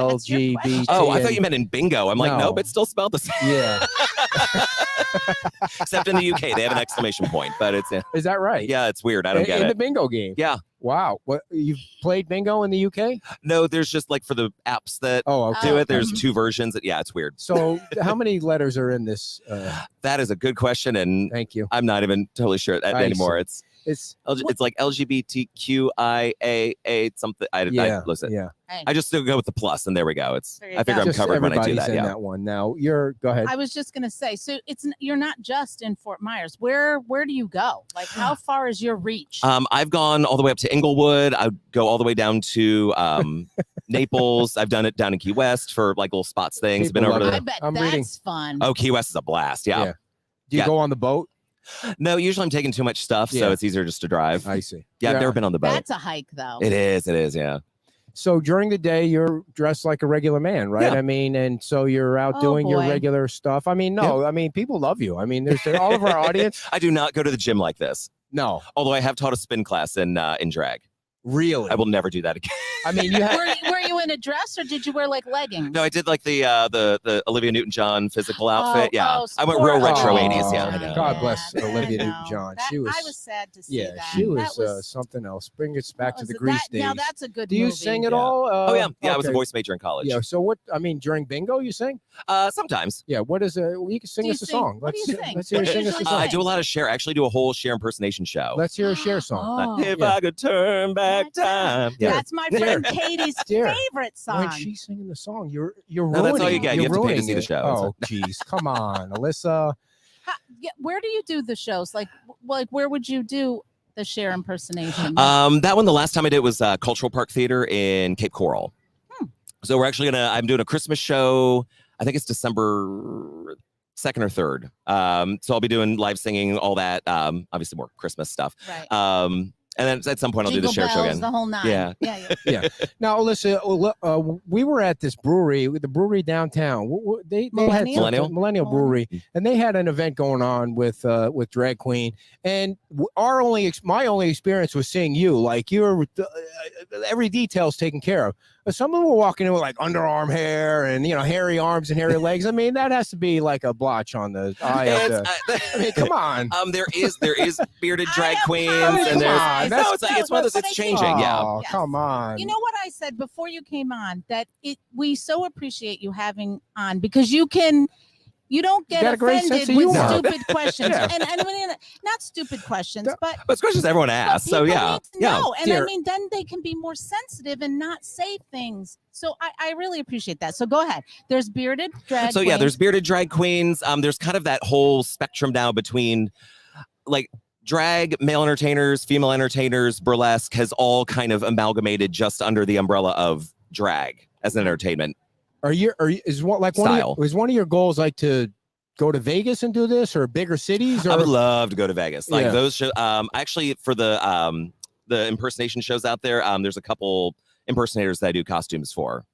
that's your LGBT. question. oh, I thought and- you meant in bingo. I'm like, No. nope, it's still spelled the same. Yeah. Except in the UK, they have an exclamation point, but it's Is that right? yeah, it's weird. I don't get in the it. bingo game. Yeah. Wow. What you've played bingo in the UK? No, there's just like for the apps that Oh, okay. do it. There's Mhm. 2 versions. Yeah, it's weird. So how many letters are in this? That is a good question, and Thank you. I'm not even totally sure I anymore. see. It's It's like LGBTQIA something. yeah. Listen. Yeah. Hey, I just still go with the plus, and there we go. It's There you I figure go. I'm Just covered when I do everybody's that. in Yeah. that one. Now go ahead. I was just gonna say, so you're not just in Fort Myers. Where do you go? Like, how far is your reach? I've gone all the way up to Inglewood. I go all the way down to Naples. I've done it down in Key West for like little spots things. People Been over love to I bet I'm that's reading. fun. Oh, Key West is a blast. Yeah. Yeah. Do you Yeah. go on the boat? No, usually I'm taking too much stuff, so Yeah. it's easier just to drive. I see. Yeah, I've never been on the boat. That's a hike, though. It is. It is. Yeah. So during the day, you're dressed like a regular man, right? Yeah. I mean, and so you're out Oh, doing your boy. regular stuff. I mean, no, I mean, people love you. I mean, there's all of our audience. I do not go to the gym like this. No, Although I have taught a spin class in drag. really. I will never do that again. I mean, you have. Were you in a dress or did you wear like leggings? No, I did like the Olivia Newton-John physical outfit. Yeah, oh, I went real sport. retro Oh, 80s. Yeah, I know. God bless Yeah, Olivia I know. Newton-John. That- She was. I was sad to see Yeah, that. she That was, something else. Bring us back to was the it. Grease days. Now that's a good Do you movie. sing at Yeah. all? Oh yeah, I was a okay. voice major in college. Yeah. So what? I mean, during bingo, you sing? Sometimes. Yeah. What is a? You can sing Do you us a sing? song. What do you sing? Let's hear What her do you sing us a usually song. I do a lot of Cher. I actually do a whole Cher impersonation show. Let's hear a Cher song. Oh. If Yeah. I could turn back time. Yeah. That's my There. friend Katie's There. favorite song. When she's singing the song, you're ruining. No, that's all you it. get. You You're have to pay to ruining see the it. show. Oh, geez, come on, Alyssa. Where do you do the shows? Like where would you do the Cher impersonation? That one, the last time I did was Cultural Park Theater in Cape Coral. So we're actually I'm doing a Christmas show. I think it's December 2nd or 3rd. So I'll be doing live singing, all that. Obviously more Christmas stuff. Right. And then at some point I'll do Jingle the Cher show bells, again. the whole nine. Yeah. Yeah. Now, Alyssa, we were at this brewery, the brewery downtown. They had Millennial? Millennial Brewery, and they had an event going on with drag queen. And my only experience was seeing you. Like every detail's taken care of. But some of them were walking in with like underarm hair and hairy arms and hairy legs. I mean, that has to be like a blotch on the eye. I mean, come on. There is bearded drag I queens, apologize. and there's Come on, no, it's one of those. But I It's think- changing. Yeah. Oh, Yes. come on. You know what I said before you came on, that we so appreciate you having on because you don't get got a great offended sense of with humor. stupid questions. Yeah. And I mean, not stupid questions, but But it's questions everyone asks. So people yeah, need to yeah. know. And I Dear- mean, then they can be more sensitive and not say things. So I really appreciate that. So go ahead. There's bearded drag So yeah, queens. there's bearded drag queens. There's kind of that whole spectrum now between like drag, male entertainers, female entertainers, burlesque has all kind of amalgamated just under the umbrella of drag as an entertainment. Is one Style. is one of your goals like to go to Vegas and do this, or bigger cities? Or I would love to go to Vegas. Like Yeah. those shows. Actually, for the impersonation shows out there, there's a couple impersonators that I do costumes for.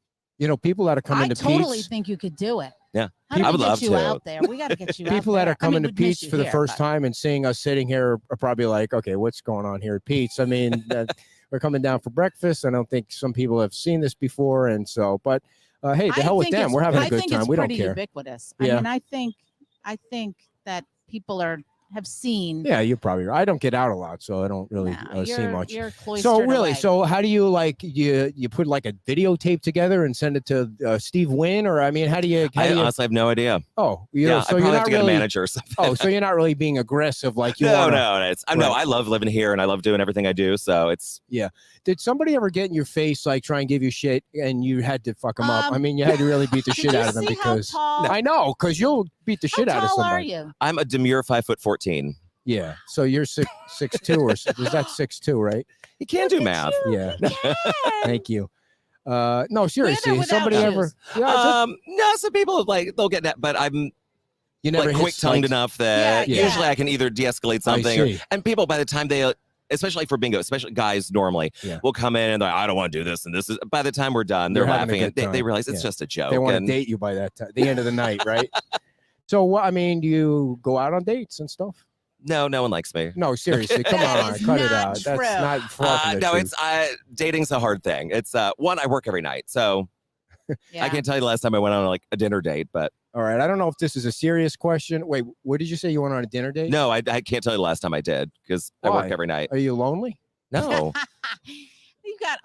people that are coming I to totally Pete's. think you could do it. Yeah. How do I we would get love you to. out there? We got to get you out People that there. are coming to we'd miss Pete's you for the here, first but- time and seeing us sitting here are probably like, okay, what's going on here at Pete's? I mean, we're coming down for breakfast. I don't think some people have seen this before, and so, but hey, the hell with think them. it's- We're having a I good think time. it's We don't pretty care. ubiquitous. Yeah. I mean, I think that people are have seen. Yeah, you're probably right. I don't get out a lot, so I don't really No, see much. You're cloistered So really, away. so how do you like you put like a videotape together and send it to Steve Wynn, or I mean, how do you? I honestly have no idea. Oh, Yeah, so I you're probably have not to get a really. manager or something. Oh, so you're not really being aggressive like you No, want. no, it's no. Right. I love living here and I love doing everything I do. So it's Did somebody ever get in your face, like try and give you shit, and you had to fuck them up? I mean, you had to really beat the Did shit you out of them see how because tall- I know, because you'll beat the shit How out of tall are somebody. you? I'm a demure 5'14". Yeah. So you're 6'2", or is that 6'2", right? You can't do Look at math. you. Yeah. You can. Thank you. No, seriously, without somebody shoes? ever? Yeah, No, some people like they'll get that, but I'm you never like hit, quick-tongued like, enough that Yeah, usually yeah. I can either de-escalate I something, or, see. and people by the time they, especially for bingo, especially guys normally, Yeah. will come in and they're like, I don't want to do this and this is. By the time we're done, They're they're having a laughing and good they time. realize it's Yeah. just a joke. They want to and date you by that time, the end of the night, right? So what? I mean, do you go out on dates and stuff? no one likes me. No, seriously, come That on, is cut it not out. true. That's not far from the No, truth. it's dating's a hard thing. It's one, I work every night, so Yeah. I can't tell you the last time I went on like a dinner date, but All right, I don't know if this is a serious question. Wait, what did you say? You went on a dinner date? no, I can't tell you the last time I did because I work Why? every night. Are you lonely? No, You got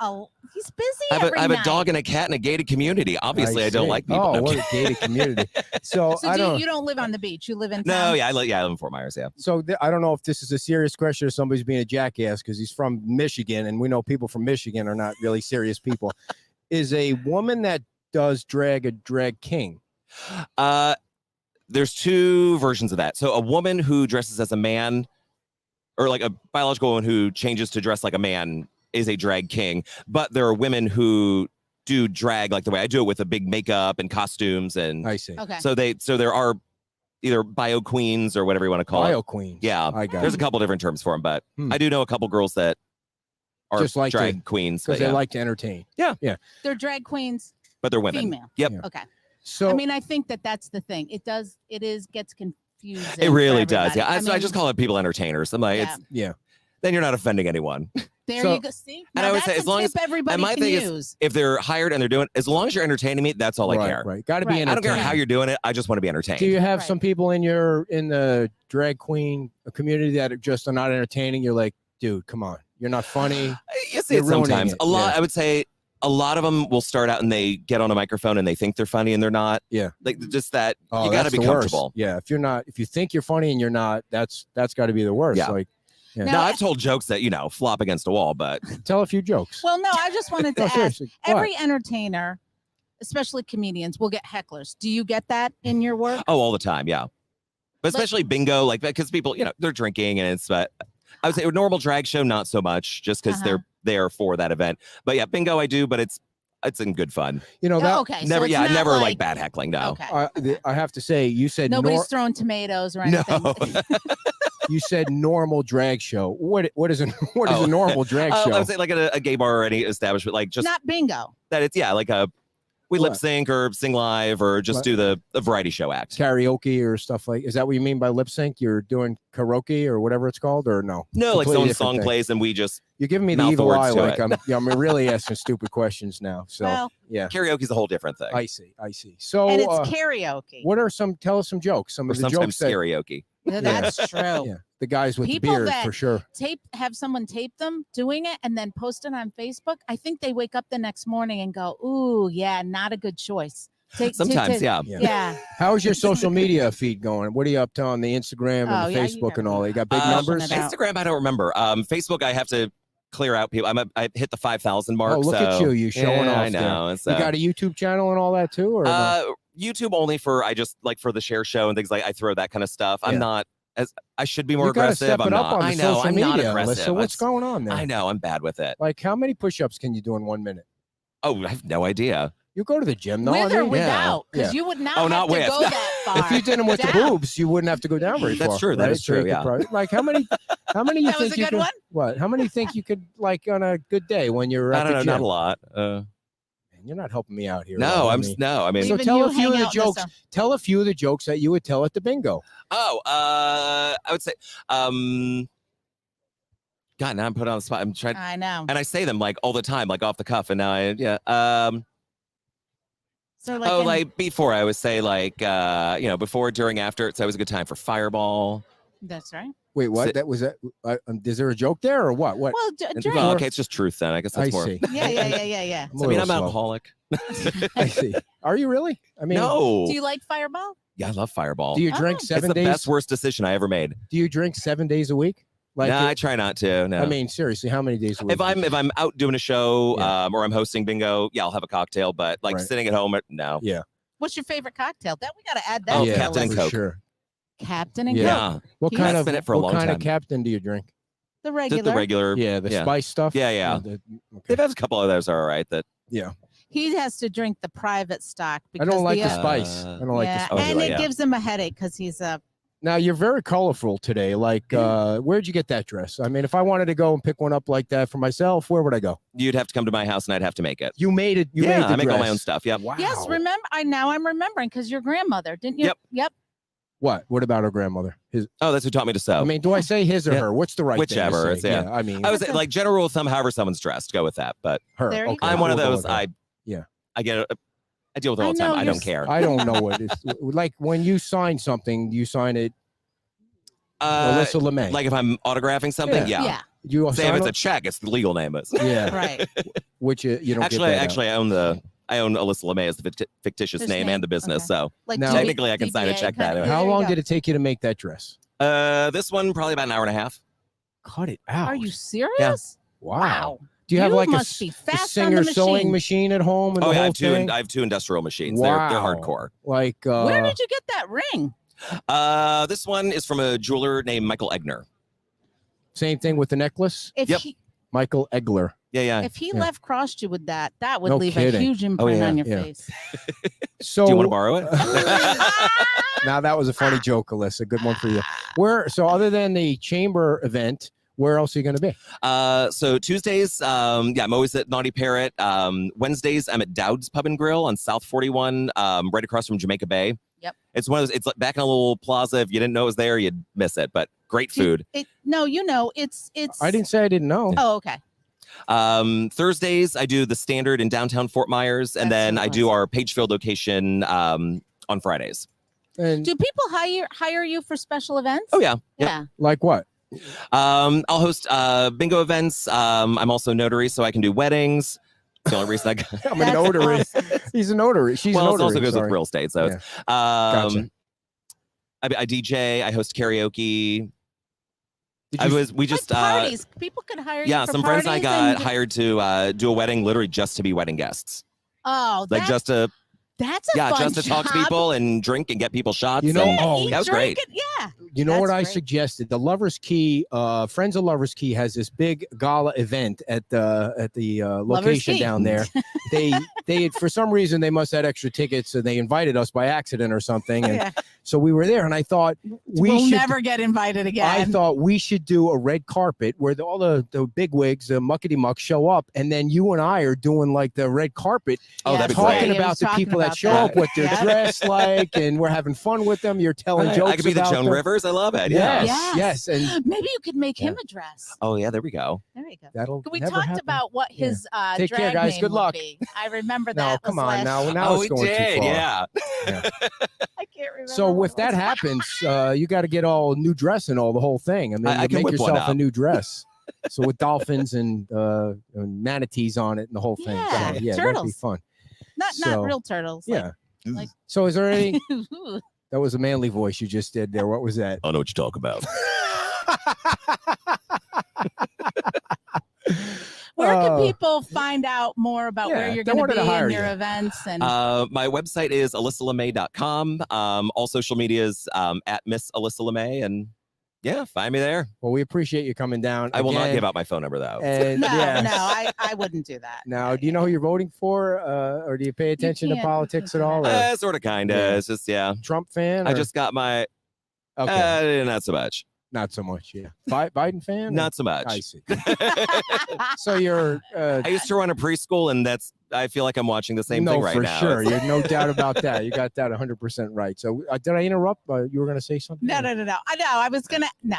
he's busy I every have a night. dog and a cat in a gated community. Obviously, I don't see. like people. Oh, No, I'm what kidding. a gated community. So, So I don't. you don't live on the beach. You live in No, town? yeah, I live in Fort Myers. Yeah. So I don't know if this is a serious question or somebody's being a jackass because he's from Michigan, and we know people from Michigan are not really serious people. Is a woman that does drag a drag king? There's two versions of that. So a woman who dresses as a man, or like a biological woman who changes to dress like a man, is a drag king. But there are women who do drag like the way I do it, with a big makeup and costumes, and I see. Okay. so there are either bio queens or whatever you want to call Bio it. queens. Yeah, I got there's a it. couple different terms for them, but Hmm. I do know a couple girls that are Just like drag queens, because but, they like to entertain. They're drag queens, but they're women. female. Yep. Yeah. Okay. So I mean, I think that's the thing. Gets confusing. It really does. for Yeah, everybody. so I just call it people entertainers. I'm like, Yeah. it's yeah. then you're not offending anyone. There so- you go. See, And now I would that's say, a as long tip everybody and my can thing is, use. if they're hired and they're doing, as long as you're entertaining me, that's all I care. Right. Got to be Right. entertaining. I don't care how you're doing it. I just want to be entertained. Do you have Right. some people in the drag queen community that are just not entertaining? You're like, dude, come on, you're not funny. You see You're it ruining sometimes. it, A lot. yeah. I would say a lot of them will start out and they get on a microphone and they think they're funny and they're not. Yeah. Like just that. Oh, you got to that's be the worst. comfortable. Yeah, if you think you're funny and you're not, that's got to be the worst. Yeah. Like, yeah. Now I've told jokes that flop against a wall, but Tell a few jokes. Well, no, I just wanted to No, ask. seriously. What? Every entertainer, especially comedians, will get hecklers. Do you get that in your work? all the time, yeah. But especially bingo, like because people, they're drinking and it's. But I would say a normal drag show, not so much, just because Uh-huh. they're there for that event. But yeah, bingo I do, but it's in good fun. You know that. Oh, okay. Never, so it's yeah, not never like bad heckling. No, Okay. I have to say, you said Nobody's throwing tomatoes or no. anything. you said normal drag show. What is a Oh. normal drag show? I would say like at a gay bar or any establishment, like just Not bingo. that it's like we What? lip sync or sing live or just What? do the variety show act. Karaoke or stuff like. Is that what you mean by lip sync? You're doing karaoke or whatever it's called, or no? No, like Completely someone's different song thing. plays and we just You're giving me the mouth the evil words eye. to Like it. I'm really asking stupid questions now. So Well, yeah, karaoke's a whole different thing. I see. So and it's karaoke. what are tell us some jokes? Some or of the sometimes jokes that karaoke. That's true. yeah, the guys with People the beard that- for sure. Have someone tape them doing it and then post it on Facebook. I think they wake up the next morning and go, "Ooh, yeah, not a good choice." Sometimes, yeah. Yeah. How's your social media feed going? What are you up to on the Instagram and Oh, the yeah, you Facebook never and all? You got big Uh, numbers? it out. Instagram, I don't remember. Facebook, I have to clear out people. I hit the 5,000 mark. Oh, look at so- you showing Yeah, off I there. know. It's, You got a YouTube channel and all that too, or no? YouTube only for I just like for the share show and things like I throw that kind of stuff. Yeah. I'm not as I should be more you gotta aggressive. step I'm it up not. on the I know. social I'm media. not aggressive. So what's It's- going on there? I know. I'm bad with it. Like, how many push-ups can you do in 1 minute? Oh, I have no idea. You go to the gym, no? With I or mean, without? Because Yeah. you would not Oh, have not to with. go that far. if you did them with the down. boobs, you wouldn't have to go down very That's far. true. That right? is true, you could yeah. probably- like how many you That was think a you good could, one? What? How many you think you could like on a good day when you're I at don't know. the gym? Not a lot. Man, you're not helping me out here. No, I I'm mean, no. I mean, So Leaving tell you a few of hang the out in the jokes. sun. Tell a few of the jokes that you would tell at the bingo. I would say, God, now I'm put on the spot. I'm trying, I know. and I say them like all the time, like off the cuff, and now So like before I would say like before, during, after, it's always a good time for Fireball. That's right. Wait, what? Sit- That was that. Is there a joke there or what? What? Well, drink. Well, okay, it's just truth then. I guess that's I more. see. Yeah. I'm a I mean, little I'm slow. alcoholic. I see. Are you really? I mean, No. Do you like Fireball? Yeah, I love Fireball. do you drink Oh. it's 7 the days? best, worst decision I ever made. Do you drink 7 days a week? Like, Nah, I try not to. No. I mean, seriously, how many days a week? if I'm out doing a show Yeah. or I'm hosting bingo, yeah, I'll have a cocktail. But like Right. sitting at home, no. Yeah. What's your favorite cocktail? That we got to add that. Oh, to the Captain and list. for Coke. Sure. Captain and Yeah. Coke. What He's kind of been it for a what long kind of time. captain do you drink? The Just regular. the regular. Yeah, the Yeah. spice stuff. Yeah. Okay. They've had a couple of those that are all right. That He has to drink the private stock I because don't like the the spice. I don't like the yeah, spice. and it yeah. gives him a headache because he's a. Now you're very colorful today. Like, where'd you get that dress? I mean, if I wanted to go and pick one up like that for myself, where would I go? you'd have to come to my house and I'd have to make it. You made it. You yeah, made the I make all my dress. own stuff. Yep. Wow. Yes, remember. I'm remembering because your grandmother didn't you? Yep. Yep. What? What about her grandmother? His. Oh, that's who taught me to sew. I mean, do I say his or Yeah. her? What's the right Whichever, thing it's- to say? yeah. I mean, I was That's a- like general rule of thumb, however someone's dressed, go with that. But her. There you Okay, go. I'm one of we'll go those. with her. I get. I deal with it all the I time. know I you're don't care. I don't know what it's like when you sign something. You sign it, Uh, Alyssa Lemay. like if I'm autographic something, Yeah. yeah. you Say if sign it's a it? check, it's the legal name. Is Yeah, Right. which you don't actually, get that out. actually, I own Alyssa Lemay as the fictitious His name name, and the business. okay. So Like Now- technically, I can sign a check that way. How long did it take you to make that dress? This one probably about an hour and a half. Cut it out. Are you serious? Wow. Do you have like must be a fast on singer the sewing machine. machine at home? And Oh the yeah, whole I have two industrial machines. Wow. They're hardcore. Like, Where did you get that ring? This one is from a jeweler named Michael Egner. same thing with the necklace? If Yep. he Michael Egler. Yeah. if he Yeah. left crossed you with that would No leave kidding. a huge imprint yeah, on your yeah. face. So Do you want to borrow it? now that was a funny joke, Alyssa. Good one for you. So other than the chamber event, where else are you going to be? So Tuesdays, I'm always at Naughty Parrot. Wednesdays, I'm at Dowd's Pub and Grill on South 41, right across from Jamaica Bay. Yep. It's one of those. It's like back in a little plaza. If you didn't know it was there, you'd miss it. But great food. It's. I didn't say I didn't know. Oh, okay. Thursdays, I do the Standard in downtown Fort Myers, and That's then so I do our Pagefield location on Fridays. And Do people hire you for special events? Oh yeah. Yep. Yeah. like what? I'll host bingo events. I'm also notary, so I can do weddings. It's the only reason I got. I'm a That's notary. awesome. He's a notary. She's Well, a it notary. also goes sorry. with real estate. So, Yeah. it's, Gotcha. I DJ. I host karaoke. Did you- We just Like parties. People could hire you yeah. for Some friends and I parties got hired to do a wedding, literally just to be wedding guests, Oh, like just to that's a fun just to talk to job. people and drink and get people shots. You know- and- oh, Eat, that was drink, great. and- yeah. You know what That's I great. suggested? The Lovers Key, Friends of Lovers Key has this big gala event at the location Key. down there. they for some reason they must have had extra tickets and they invited us by accident or something. And Yeah. so we were there and I thought We'll should never get invited I again. thought we should do a red carpet where all the big wigs, the muckety muck show up, and then you and I are doing like the red carpet, Oh, that'd be talking great. Yeah, about the talking people that about show that. up, what they're Yeah. dressed like, and we're having fun with them. You're telling jokes I could be the about Joan them. Rivers. I love it. Yeah. Yes, and Maybe you could make him a dress. Oh yeah. There we go. There you go. that'll. We never talked happen. about what his Take drag care, guys. name Good would luck. be. I remember No, that. come was on last- now. Oh, It's we going too did. far. Yeah. I can't remember. So what if it that was. happens, you got to get all new dress and all the whole thing. I mean, I you can make whip one yourself a up. new dress. So with dolphins and manatees on it and the whole thing. Yeah, so, yeah, that'd be turtles. fun. not So, real turtles. Yeah. Like- So is there any? Like, That was a manly voice you just did there. What was that? I know what you talk about. where can Oh. people find out more about where Yeah, you're they going wanted to to be hire and your you. events? And My website is alyssalemay.com. All social medias at Miss Alyssa Lemay, and yeah, find me there. Well, we appreciate you coming down. I will not again. give out my phone number though. And, no, yes. no, I wouldn't do that. Now, do you know who you're voting for, or do you pay attention to can't politics at all? Or Sort of, kind of. Yeah. It's just Trump fan? I or- just got my. okay, Not so much. not so much. Yeah, Biden fan? or- Not so I much. see. So you're I used to run a preschool, and I feel like I'm watching the same no, thing right for now. sure. You're no doubt about that. You got that 100% right. So did I interrupt? You were going to say something? No. I know. I was gonna. No.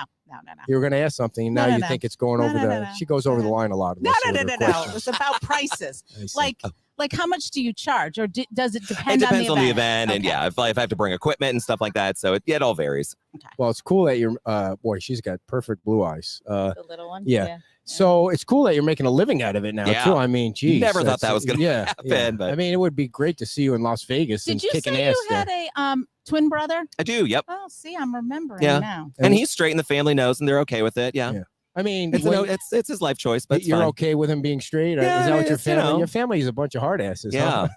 You were going to ask something, and No, now no, you no. think it's going No, over no, the. no, no. She goes over the line a lot. No. with her It questions. was about prices. I see. Like Like, how much do you charge, or does it It depend depends on on the event, and Okay. yeah, if I have to bring equipment and stuff like that, so it all varies. Well, it's cool that you're. Boy, she's got perfect blue eyes. The little one. Yeah. So it's cool that you're making a living out of it now Yeah. too. I mean, geez, Never thought that was gonna happen, but- I mean, it would be great to see you in Las Vegas and Did you kicking say ass you had a twin brother? I do. Yep. Oh, see, I'm remembering Yeah. now. And he's straight, and the family knows, and they're okay with it. Yeah. Yeah. I mean, It's, when- it's his life choice, but it's you're fine. okay with him being straight? Yeah, Is that what your it's, you family? know. Your family is a bunch of hard asses. Yeah.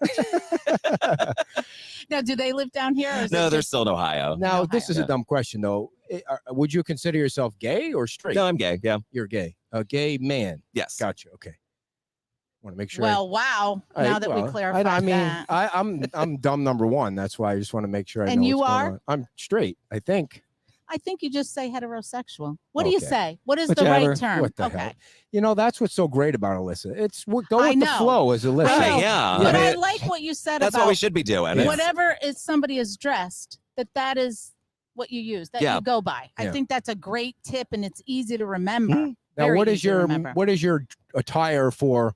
Huh? Now, do they live down here? Or is No, it they're just- still in Ohio. Now, this is a Yeah. dumb question though. Would you consider yourself gay or straight? No, I'm gay. Yeah. You're gay. A gay man. Yes. Gotcha. Okay. Want to make sure. Well, wow. All right, Now that we well, clarified I mean, that. I'm dumb number one. That's why I just want to make sure I And know you what's going are? on. I'm straight, I think. I think you just say heterosexual. What do you Okay. say? What is the Whichever. right term? What the okay. hell? You know, that's what's so great about Alyssa. It's go I with the know. flow as Alyssa. I know. Right, yeah. But I I mean, like what you said that's about what we should be doing. It's- whatever is somebody is dressed, that is what you use, that Yeah. you go by. I Yeah. think that's a great tip, and it's easy to remember. Mhm. Now, Very what is easy to remember. your attire for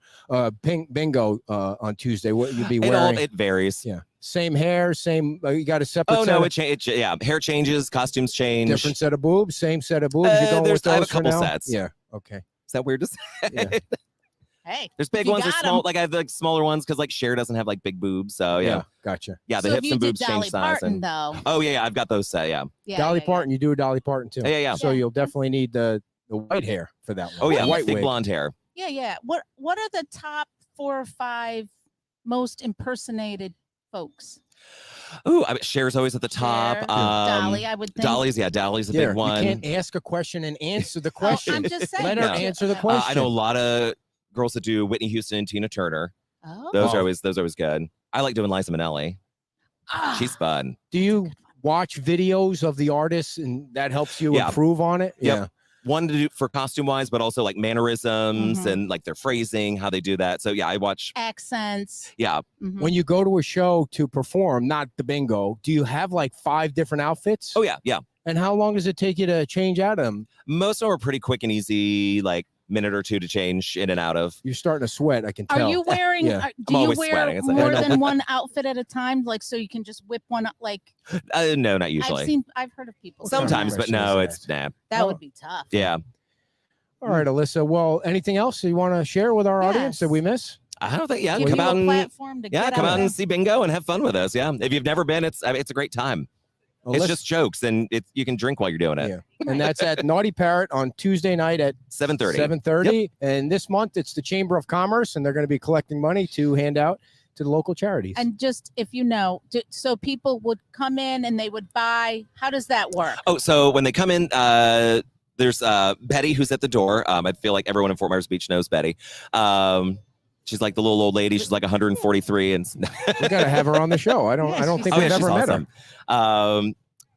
bingo on Tuesday? What you'd be It wearing? it varies. Yeah, same hair, same. You got a separate. Oh set no, of, yeah, hair changes, costumes change. different set of boobs, same set of boobs. You're going with I have a those for couple now? sets. Yeah. Okay. Is that weird to say? Yeah. Hey, There's big you ones, there's got small. 'em. Like I have like smaller ones because like Cher doesn't have like big boobs. So yeah, Gotcha. yeah, the so if hips you and did boobs Dolly change size. Parton, And though. oh yeah, I've got those set. Yeah. Yeah, Dolly yeah, Parton, you do a Dolly Parton too. Yeah, yeah. So Yeah. you'll definitely need the white hair for that one. Oh yeah, white thick wig. blonde hair. Yeah, yeah. What are the top 4 or 5 most impersonated folks? Ooh, I mean, Cher's always at the top. Cher, Dolly, I would think. Dolly's a Here, big one. You can't ask a question and answer the Oh, question. I'm just saying. Let her No. answer the Uh, question. I know a lot of girls that do Whitney Houston and Tina Turner. Oh. Those Oh. are always good. I like doing Liza Minnelli. Ah. She's fun. Do you watch videos of the artists and that helps you Yeah. improve on it? Yep. Yeah. One to do for costume wise, but also like mannerisms Mhm. and like their phrasing, how they do that. So yeah, I watch. Accents. Yeah, Mhm. When you go to a show to perform, not the bingo, do you have like 5 different outfits? oh yeah. And how long does it take you to change out of them? Most of them are pretty quick and easy, like minute or two to change in and out of. You're starting to sweat, I can tell. Are you wearing? Yeah. Do you always wear sweating, it's like- more than one outfit at a time, like so you can just whip one up? Like No, not usually. I've heard of people. What kind of Sometimes, but question no, is it's nah. that would be tough. Yeah, All right, Alyssa. Well, anything else you want to share with our audience that Yes. we miss? I don't think. Yeah, Give come you out a and platform to get come out there. and see bingo and have fun with us. Yeah, if you've never been, it's a great time. It's Alyssa- just jokes and you can drink while you're doing it. Yeah. And that's at Naughty Parrot on Tuesday night at 7:30. 7:30. And this month it's the Chamber of Commerce, and they're going to be collecting money to hand out to the local charities. And just if you know, so people would come in and they would buy. How does that work? Oh, so when they come in, there's Betty who's at the door. I feel like everyone in Fort Myers Beach knows Betty. She's like the little old lady. She's like 143, and we got to have her on the show. I don't think oh, we've yeah, she's ever met her. awesome.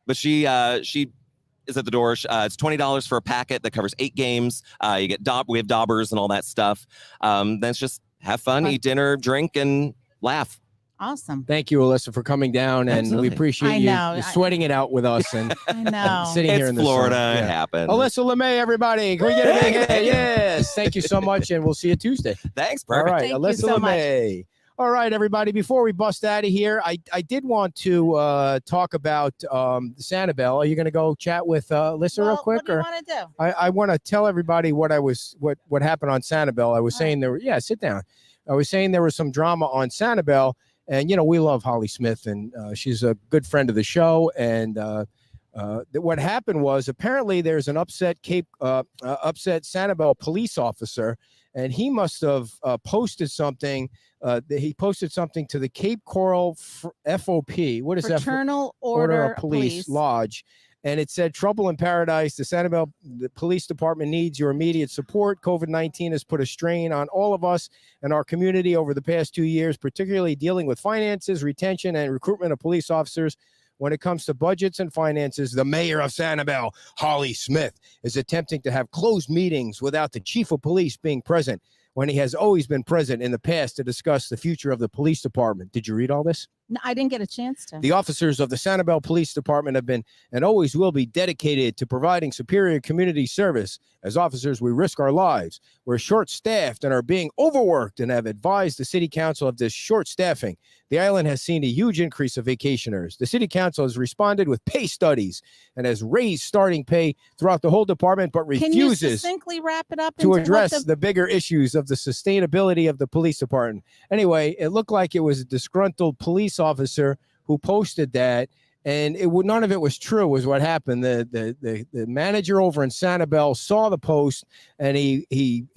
But she is at the door. It's $20 for a packet that covers 8 games. You get we have daubers and all that stuff. Then it's just have fun, eat dinner, drink, and laugh. Awesome. Thank you, Alyssa, for coming down, and Absolutely. we appreciate I you know. you sweating it out with us and I know. sitting here It's in the Florida. sun. It Yeah. happened. Alyssa Lemay, everybody. Can we get a big Thank hey? you. Yes. Thank you so much, and we'll see you Tuesday. Thanks. All Perfect. right, Thank you Alyssa so much. Lemay. All right, everybody. Before we bust out of here, I did want to talk about Sanibel. Are you going to go chat with Alyssa real quick, What do you or want to do? I want to tell everybody what happened on Sanibel. I was saying there. Yeah, sit down. I was saying there was some drama on Sanibel, and we love Holly Smith, and she's a good friend of the show. And what happened was apparently there's an upset Sanibel police officer. And he must have posted something. He posted something to the Cape Coral FOP. What is that? Fraternal Order Order of Police Lodge. And it said, "Trouble in Paradise. The Sanibel Police Department needs your immediate support. COVID-19 has put a strain on all of us and our community over the past 2 years, particularly dealing with finances, retention, and recruitment of police officers. When it comes to budgets and finances, the mayor of Sanibel, Holly Smith, is attempting to have closed meetings without the chief of police being present when he has always been present in the past to discuss the future of the police department." Did you read all this? No, I didn't get a chance to. The officers of the Sanibel Police Department have been and always will be dedicated to providing superior community service. As officers, we risk our lives. We're short-staffed and are being overworked and have advised the City Council of this short staffing. The island has seen a huge increase of vacationers. The City Council has responded with pay studies and has raised starting pay throughout the whole department, but Can you refuses succinctly wrap it up to into address what the bigger issues of the sustainability of the police department. Anyway, it looked like it was a disgruntled police officer who posted that, and none of it was true. Was what happened. The manager over in Sanibel saw the post, and he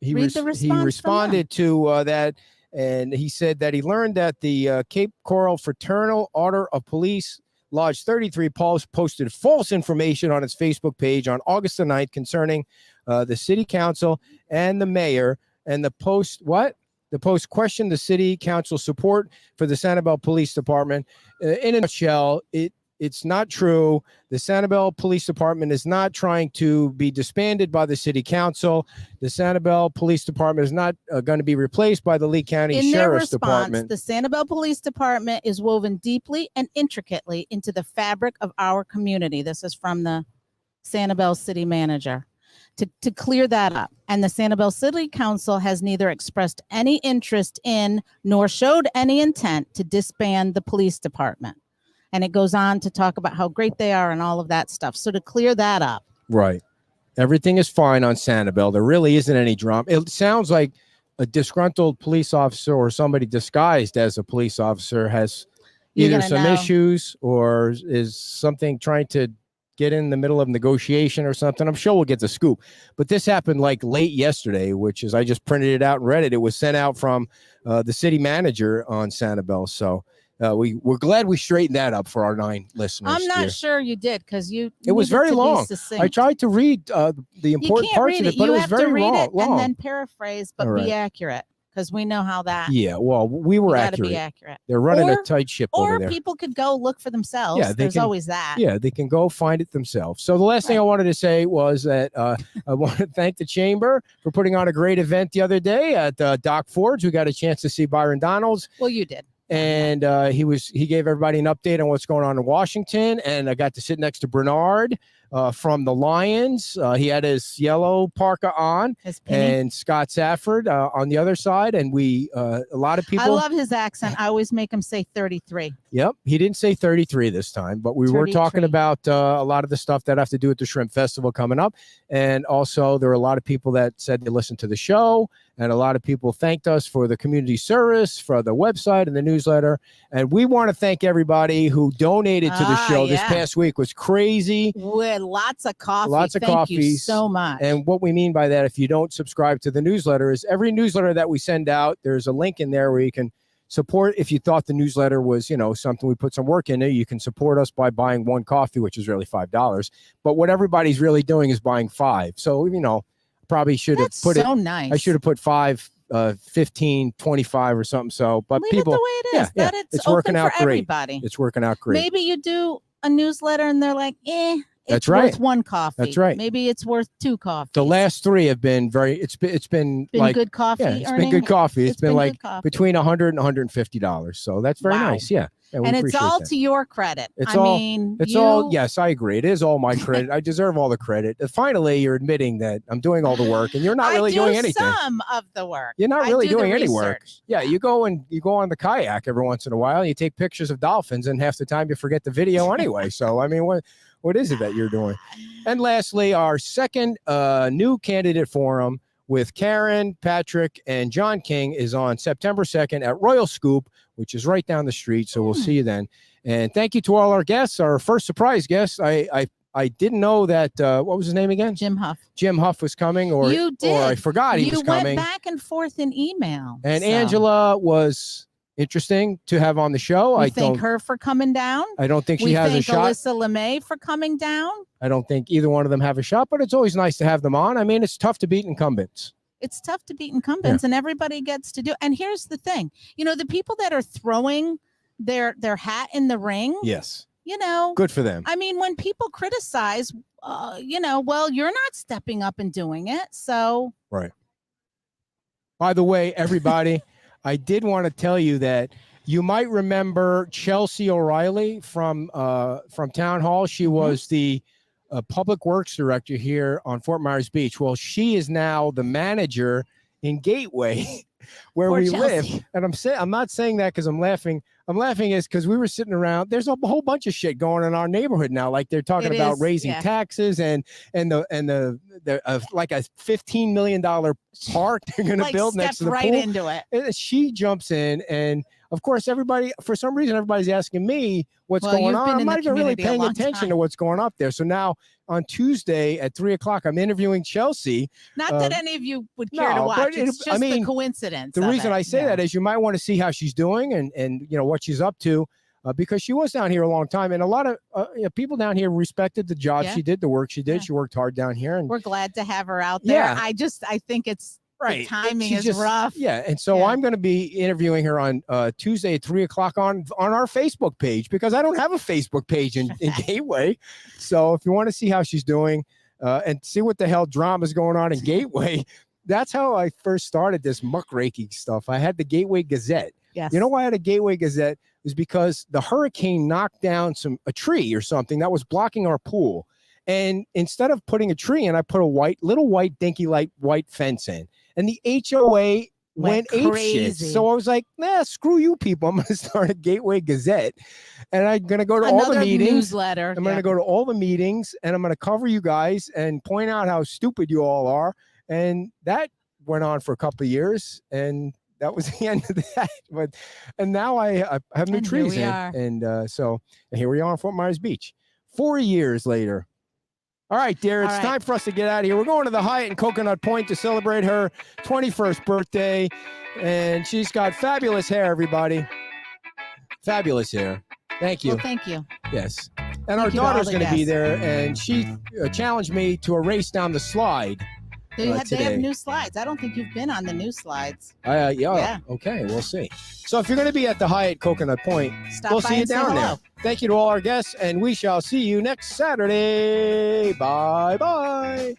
responded to that, and he said that he learned that the Cape Coral Fraternal Order of Police Lodge 33 posted false information on its Facebook page on August the 9th concerning the city council and the mayor. And the post, The post questioned the city council support for the Sanibel Police Department. In a nutshell, it's not true. The Sanibel Police Department is not trying to be disbanded by the city council. The Sanibel Police Department is not going to be replaced by the Lee County Sheriff's Department. The Sanibel Police Department is woven deeply and intricately into the fabric of our community. This is from the Sanibel City Manager. To clear that up. And the Sanibel City Council has neither expressed any interest in nor showed any intent to disband the police department. And it goes on to talk about how great they are and all of that stuff. So to clear that up. Right. Everything is fine on Sanibel. There really isn't any drama. It sounds like a disgruntled police officer or somebody disguised as a police officer has either some issues or is something trying to get in the middle of negotiation or something. I'm sure we'll get the scoop. But this happened like late yesterday, which is I just printed it out and read it. It was sent out from the city manager on Sanibel. So we're glad we straightened that up for our 9 listeners. I'm not sure you did because it was very long. I tried to read the important parts of it, but it was very long. And then paraphrase, but be accurate. Because we know how that. Yeah, well, we were accurate. Be accurate. They're running a tight ship over there. Or people could go look for themselves. Yeah, there's always that. Yeah, they can go find it themselves. So the last thing I wanted to say was that I want to thank the Chamber for putting on a great event the other day at Doc Ford's. We got a chance to see Byron Donalds. Well, you did. And he gave everybody an update on what's going on in Washington. And I got to sit next to Bernard from the Lions. He had his yellow parka on, and Scott Safford on the other side. And a lot of people. I love his accent. I always make him say 33. Yep. He didn't say 33 this time, but we were talking about a lot of the stuff that have to do with the Shrimp Festival coming up. And also there were a lot of people that said they listened to the show. And a lot of people thanked us for the community service, for the website and the newsletter. And we want to thank everybody who donated to the show. This past week was crazy. With lots of coffee. Lots of coffee. Thank you so much. And what we mean by that, if you don't subscribe to the newsletter, is every newsletter that we send out, there's a link in there where you can support. If you thought the newsletter was, something we put some work in it, you can support us by buying 1 coffee, which is really $5. But what everybody's really doing is buying 5. So, probably should have put nice. I should have put 5, 15, 25 or something. So, but leave people, it the way it is. It's working out great. Everybody. It's working out great. Maybe you do a newsletter and they're like, That's it's worth 1 coffee. That's right. Maybe it's worth 2 coffees. The last 3 have been it's been like good coffee. Yeah, it's been good coffee. It's been like coffee. between $100 and $150. So that's very nice. Yeah. And it's all to your credit. Yes, I agree. It is all my credit. I deserve all the credit. Finally, you're admitting that I'm doing all the work and you're not really doing anything. Some of the work. You're not really doing any work. Yeah, you go on the kayak every once in a while. You take pictures of dolphins and half the time you forget the video anyway. So, I mean, what is it that you're doing? And lastly, our second new candidate forum with Karen, Patrick, and John King is on September 2nd at Royal Scoop, which is right down the street. So we'll see you then. And thank you to all our guests. Our first surprise guest, I didn't know that, what was his name again? Jim Huff. Jim Huff was coming, or I forgot he was coming. You went back and forth in email. And Angela was interesting to have on the show. I thank her for coming down. I don't think she has a shot. Alyssa Lemay for coming down. I don't think either one of them have a shot, but it's always nice to have them on. I mean, it's tough to beat incumbents. It's tough to beat incumbents, and everybody gets to do. And here's the thing, the people that are throwing their hat in the ring. Yes. Good for them. I mean, when people criticize, well, you're not stepping up and doing it. So. Right. By the way, everybody, I did want to tell you that You might remember Chelsea O'Reilly from Town Hall. She was the public works director here on Fort Myers Beach. Well, she is now the manager in Gateway, where Poor we Chelsea. live. And I'm not saying that because I'm laughing. I'm laughing is because we were sitting around. There's a whole bunch of shit going on in our neighborhood now. Like they're talking It about is, raising yeah. taxes and the like a $15 million park they're going to Like build next to the stepped right pool. into it. And she jumps in, and of course, everybody, for some reason, everybody's asking me what's Well, going you've on. been I'm in not the even really community a paying long attention time. to what's going up there. So now on Tuesday at 3:00, I'm interviewing Chelsea. Not that any of you would care to no, watch. but It's just the coincidence. The of reason it. I say Yeah. that is you might want to see how she's doing and what she's up to, because she was down here a long time, and a lot of people down here respected the job Yeah. she did, the work she did. Yeah. She worked hard down here, and We're glad to have her out there. Yeah. I think it's right. the timing She is just- rough. Yeah, and so Yeah. I'm going to be interviewing her on Tuesday at 3:00 on our Facebook page, because I don't have a Facebook page in Gateway. So if you want to see how she's doing and see what the hell drama is going on in Gateway, that's how I first started this muckraking stuff. I had the Gateway Gazette. Yes. You know why I had a Gateway Gazette? It was because the hurricane knocked down a tree or something that was blocking our pool. And instead of putting a tree in, I put a little white dinky light white fence in. And the HOA went ape shit. crazy. So I was like, nah, screw you people. I'm going to start a Gateway Gazette. And I'm going to go to all the Another meetings. newsletter. I'm going to go to all the meetings, and I'm going to cover you guys and point out how stupid you all are. And that went on for a couple of years, and that was the end of that. And now I have new And here trees we in. are. And so here we are on Fort Myers Beach 4 years later. All right, dear, it's All right. time for us to get out of here. We're going to the Hyatt in Coconut Point to celebrate her 21st birthday. And she's got fabulous hair, everybody. Fabulous hair. Thank you. Well, thank you. Yes. And Thank our you to all daughter's the going to be guests. there, and she challenged me to a race down the slide. They have today. new slides. I don't think you've been on the new slides. Yeah. Okay, we'll see. So if you're going to be at the Hyatt Coconut Point, Stop we'll by see you and say down there. hello. Thank you to all our guests, and we shall see you next Saturday. Bye-bye.